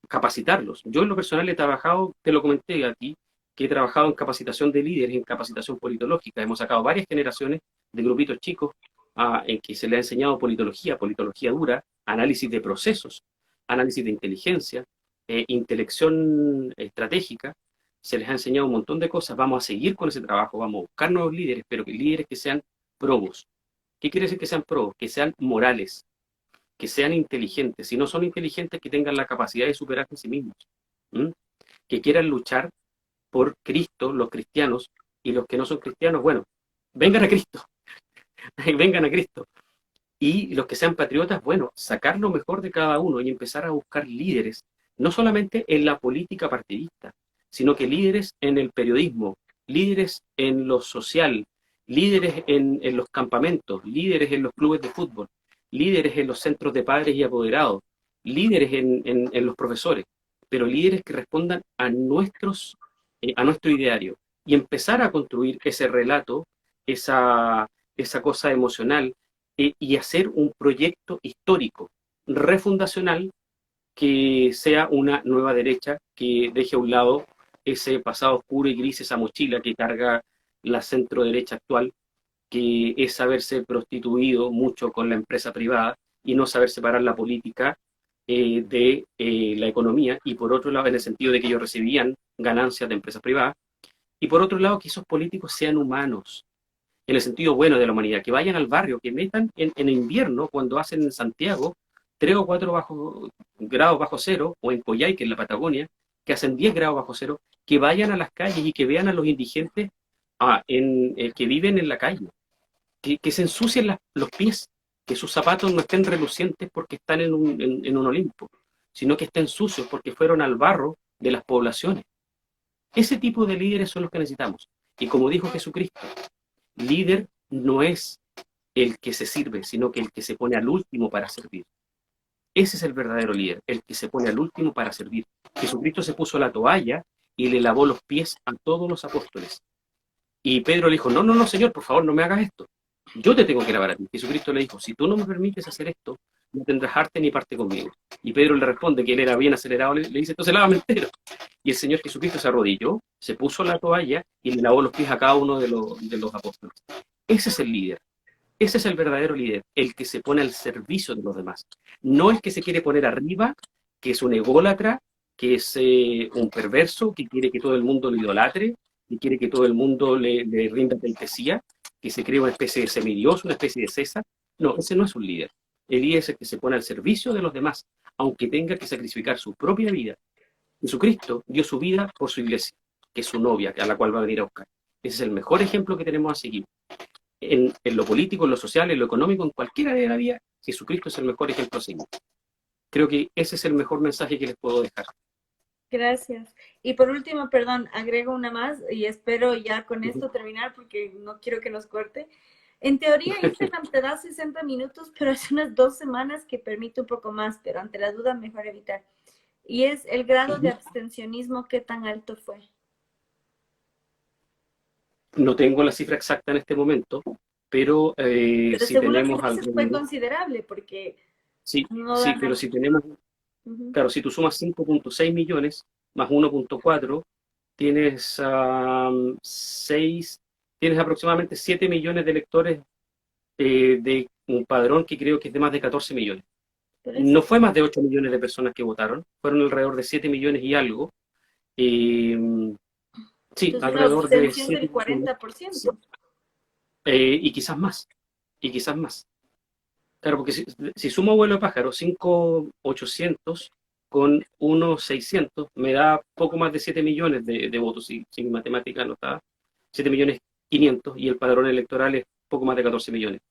capacitarlos. Yo en lo personal he trabajado, te lo comenté aquí, que he trabajado en capacitación de líderes, en capacitación politológica. Hemos sacado varias generaciones de grupitos chicos en que se les ha enseñado politología, politología dura, análisis de procesos, análisis de inteligencia, intelección estratégica. Se les ha enseñado un montón de cosas. Vamos a seguir con ese trabajo, vamos a buscar nuevos líderes, pero que líderes que sean probos. ¿Qué quiere decir que sean probos? Que sean morales, que sean inteligentes. Si no son inteligentes, que tengan la capacidad de superarse a sí mismos. ¿Mm? Que quieran luchar por Cristo, los cristianos, y los que no son cristianos, bueno, vengan a Cristo, vengan a Cristo. Y los que sean patriotas, bueno, sacar lo mejor de cada uno y empezar a buscar líderes, no solamente en la política partidista, sino que líderes en el periodismo, líderes en lo social, líderes en los campamentos, líderes en los clubes de fútbol, líderes en los centros de padres y apoderados, líderes en los profesores, pero líderes que respondan a nuestro ideario y empezar a construir ese relato, esa cosa emocional y hacer un proyecto histórico, refundacional, que sea una nueva derecha que deje a un lado ese pasado oscuro y gris, esa mochila que carga la centro derecha actual, que es saberse prostituido mucho con la empresa privada y no saber separar la política de la economía, y por otro lado, en el sentido de que ellos recibían ganancias de empresas privadas, y por otro lado, que esos políticos sean humanos, en el sentido bueno de la humanidad, que vayan al barrio, que metan en invierno, cuando hacen en Santiago 3 o 4 grados bajo cero, o en Coyhaique, en la Patagonia, que hacen 10 grados bajo cero, que vayan a las calles y que vean a los indigentes que viven en la calle, que se ensucien los pies, que sus zapatos no estén relucientes porque están en un Olimpo, sino que estén sucios porque fueron al barro de las poblaciones. Ese tipo de líderes son los que necesitamos. Y como dijo Jesucristo, líder no es el que se sirve, sino que el que se pone al último para servir. Ese es el verdadero líder, el que se pone al último para servir. Jesucristo se puso la toalla y le lavó los pies a todos los apóstoles. Y Pedro le dijo, no, no, no, Señor, por favor, no me hagas esto. Yo te tengo que lavar a ti. Jesucristo le dijo, si tú no me permites hacer esto, no tendrás arte ni parte conmigo. Y Pedro le responde que él era bien acelerado, le dice, entonces lávame entero. Y el Señor Jesucristo se arrodilló, se puso la toalla y le lavó los pies a cada uno de los apóstoles. Ese es el líder. Ese es el verdadero líder, el que se pone al servicio de los demás. No el que se quiere poner arriba, que es un ególatra, que es un perverso, que quiere que todo el mundo lo idolatre, que quiere que todo el mundo le rinda pleitesía, que se cree una especie de semidios, una especie de César. No, ese no es un líder. El líder es el que se pone al servicio de los demás, aunque tenga que sacrificar su propia vida. Jesucristo dio su vida por su iglesia, que es su novia, a la cual va a venir a buscar. Ese es el mejor ejemplo que tenemos a seguir. En lo político, en lo social, en lo económico, en cualquier área de la vida, Jesucristo es el mejor ejemplo a seguir. Creo que ese es el mejor mensaje que les puedo dejar. Gracias. Y por último, perdón, agrego una más y espero ya con esto terminar porque no quiero que nos corte. En teoría, Instagram te da 60 minutos, pero hace unas 2 semanas que permite un poco más, pero ante la duda mejor evitar. Y es el grado de abstencionismo, ¿qué tan alto fue? No tengo la cifra exacta en este momento, pero Pero si según lo que tenemos dices fue alrededor, considerable porque sí, no sí, dan pero la... si tenemos, Ujú. claro, si tú sumas 5,6 millones más 1,4, tienes 6, tienes aproximadamente 7 millones de electores de un padrón que creo que es de más de 14 millones. Por eso. No fue más de 8 millones de personas que votaron, fueron alrededor de 7 millones y algo. Eh, sí, Entonces, una alrededor de abstención 7 del millones, 40%. y quizás más, y quizás más. Claro, porque si sumo vuelo de pájaro, 5.800 con 1.600, me da poco más de 7 millones de votos, si mi matemática no está, 7 millones 500, y el padrón electoral es poco más de 14 millones.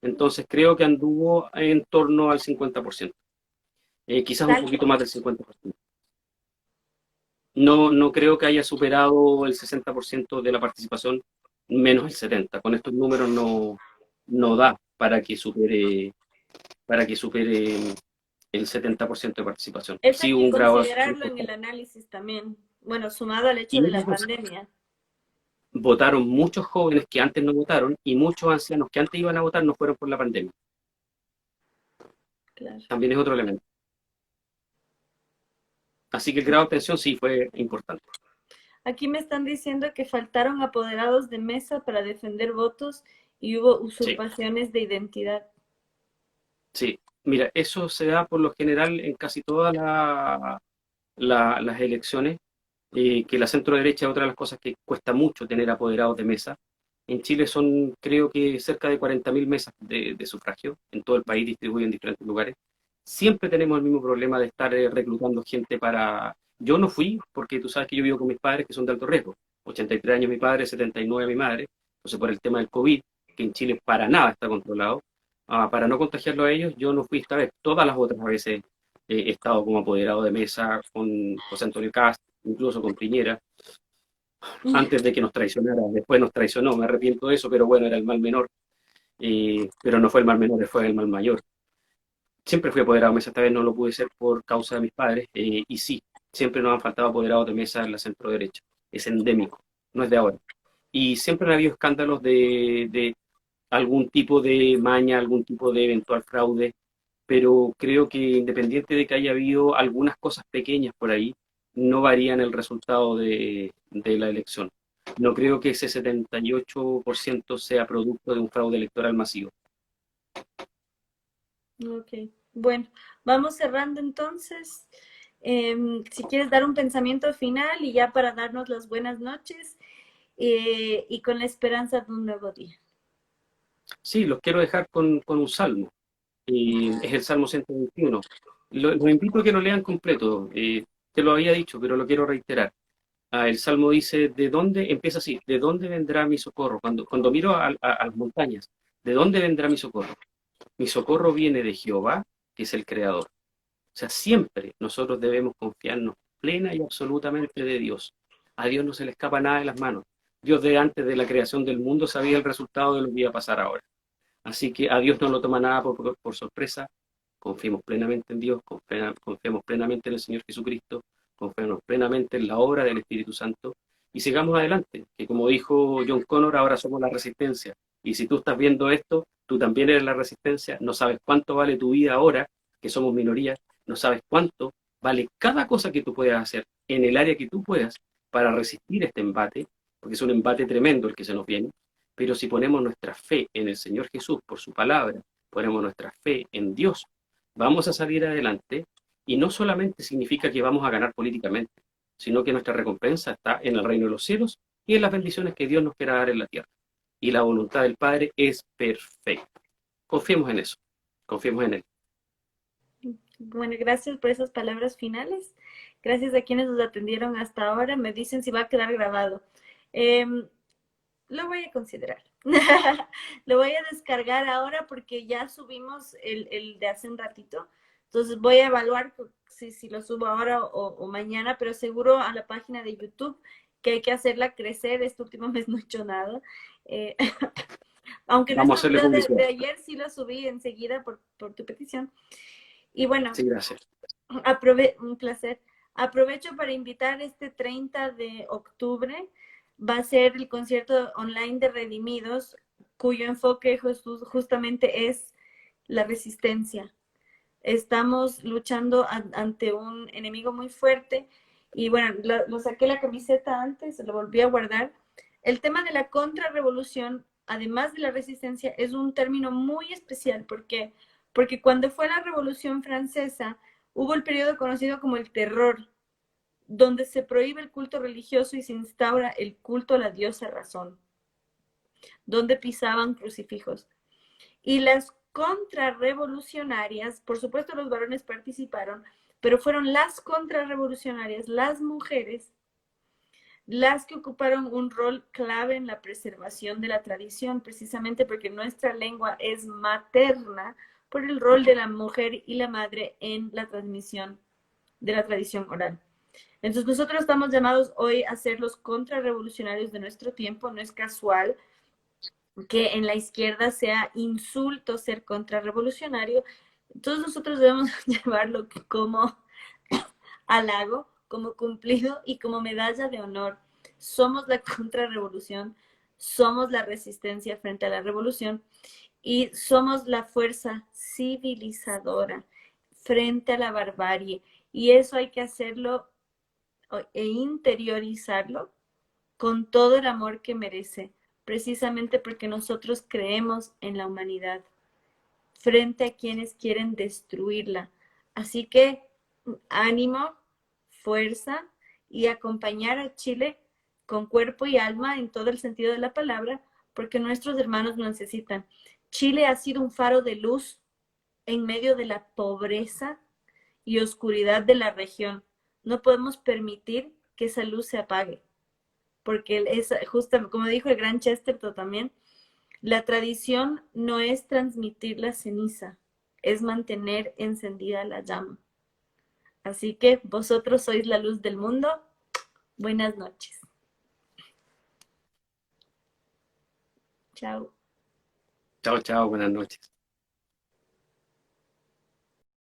Entonces creo que anduvo en torno al 50%, quizás un Tal poquito más del 50%. No, no creo que haya superado el 60% de la participación, menos el 70%. Con estos números no da para que supere el 70% de participación. eso hay Sí hubo que un grado considerarlo en el análisis también. Bueno, sumado al hecho y de otra la cosa, pandemia. votaron muchos jóvenes que antes no votaron y muchos ancianos que antes iban a votar no fueron por la pandemia. Claro. También es otro elemento. Así que el grado de atención sí fue importante. Aquí me están diciendo que faltaron apoderados de mesa para defender votos y hubo Sí, usurpaciones de identidad. sí. Mira, eso se da por lo general en casi todas las elecciones, que la centro derecha es otra de las cosas que cuesta mucho tener apoderados de mesa. En Chile son, creo que, cerca de 40.000 mesas de sufragio, en todo el país distribuido en diferentes lugares. Siempre tenemos el mismo problema de estar reclutando gente para... Yo no fui, porque tú sabes que yo vivo con mis padres que son de alto riesgo. 83 años mi padre, 79 mi madre. Entonces, por el tema del COVID, que en Chile para nada está controlado, para no contagiarlo a ellos, yo no fui esta vez. Todas las otras veces he estado como apoderado de mesa con José Antonio Cast, incluso con Piñera, antes de que nos traicionara. Después nos traicionó, me arrepiento de eso, pero bueno, era el mal menor. Pero no fue el mal menor, fue el mal mayor. Siempre fui apoderado de mesa, esta vez no lo pude ser por causa de mis padres, y sí, siempre nos han faltado apoderados de mesa en la centro derecha. Es endémico, no es de ahora. Y siempre han habido escándalos de algún tipo de maña, algún tipo de eventual fraude, pero creo que independiente de que haya habido algunas cosas pequeñas por ahí, no varían el resultado de la elección. No creo que ese 78% sea producto de un fraude electoral masivo. Ok, bueno, vamos cerrando entonces. Si quieres dar un pensamiento final y ya para darnos las buenas noches y con la esperanza de un nuevo día. Sí, los quiero dejar con un salmo. Es el Salmo 121. Los invito a que lo lean completo. Te lo había dicho, pero lo quiero reiterar. El Salmo dice, ¿de dónde? Empieza así, ¿de dónde vendrá mi socorro? Cuando miro a las montañas, ¿de dónde vendrá mi socorro? Mi socorro viene de Jehová, que es el Creador. O sea, siempre nosotros debemos confiarnos plena y absolutamente de Dios. A Dios no se le escapa nada de las manos. Dios de antes de la creación del mundo sabía el resultado de lo que iba a pasar ahora. Así que a Dios no lo toma nada por sorpresa. Confiemos plenamente en Dios, confiemos plenamente en el Señor Jesucristo, confiemos plenamente en la obra del Espíritu Santo y sigamos adelante, que como dijo John Connor, ahora somos la resistencia. Y si tú estás viendo esto, tú también eres la resistencia, no sabes cuánto vale tu vida ahora, que somos minoría, no sabes cuánto vale cada cosa que tú puedas hacer en el área que tú puedas para resistir este embate, porque es un embate tremendo el que se nos viene, pero si ponemos nuestra fe en el Señor Jesús por su palabra, ponemos nuestra fe en Dios, vamos a salir adelante y no solamente significa que vamos a ganar políticamente, sino que nuestra recompensa está en el reino de los cielos y en las bendiciones que Dios nos quiera dar en la tierra. Y la voluntad del Padre es perfecta. Confiemos en eso, confiemos en Él. Bueno, gracias por esas palabras finales. Gracias a quienes nos atendieron hasta ahora. Me dicen si va a quedar grabado. Lo voy a considerar. Lo voy a descargar ahora porque ya subimos el de hace un ratito. Entonces voy a evaluar si lo subo ahora o mañana, pero seguro a la página de YouTube, que hay que hacerla crecer. Este último mes no he hecho nada. Eh, aunque Vamos a nuestro hacerle video publicidad. de ayer sí lo subí enseguida por tu petición. Y bueno, Sí, gracias. un placer. Aprovecho para invitar este 30 de octubre. Va a ser el concierto online de Redimidos, cuyo enfoque justamente es la resistencia. Estamos luchando ante un enemigo muy fuerte y bueno, lo saqué la camiseta antes, lo volví a guardar. El tema de la contrarrevolución, además de la resistencia, es un término muy especial porque cuando fue la Revolución Francesa hubo el periodo conocido como el terror, donde se prohíbe el culto religioso y se instaura el culto a la diosa razón, donde pisaban crucifijos. Y las contrarrevolucionarias, por supuesto los varones participaron, pero fueron las contrarrevolucionarias, las mujeres, las que ocuparon un rol clave en la preservación de la tradición, precisamente porque nuestra lengua es materna por el rol de la mujer y la madre en la transmisión de la tradición oral. Entonces nosotros estamos llamados hoy a ser los contrarrevolucionarios de nuestro tiempo. No es casual que en la izquierda sea insulto ser contrarrevolucionario. Todos nosotros debemos llevarlo como halago, como cumplido y como medalla de honor. Somos la contrarrevolución, somos la resistencia frente a la revolución y somos la fuerza civilizadora frente a la barbarie. Y eso hay que hacerlo e interiorizarlo con todo el amor que merece, precisamente porque nosotros creemos en la humanidad frente a quienes quieren destruirla. Así que ánimo, fuerza y acompañar a Chile con cuerpo y alma en todo el sentido de la palabra, porque nuestros hermanos lo necesitan. Chile ha sido un faro de luz en medio de la pobreza y oscuridad de la región. No podemos permitir que esa luz se apague, porque es justo, como dijo el gran Chesterton también, la tradición no es transmitir la ceniza, es mantener encendida la llama. Así que vosotros sois la luz del mundo. Buenas noches. Chao. Chao, chao, buenas noches.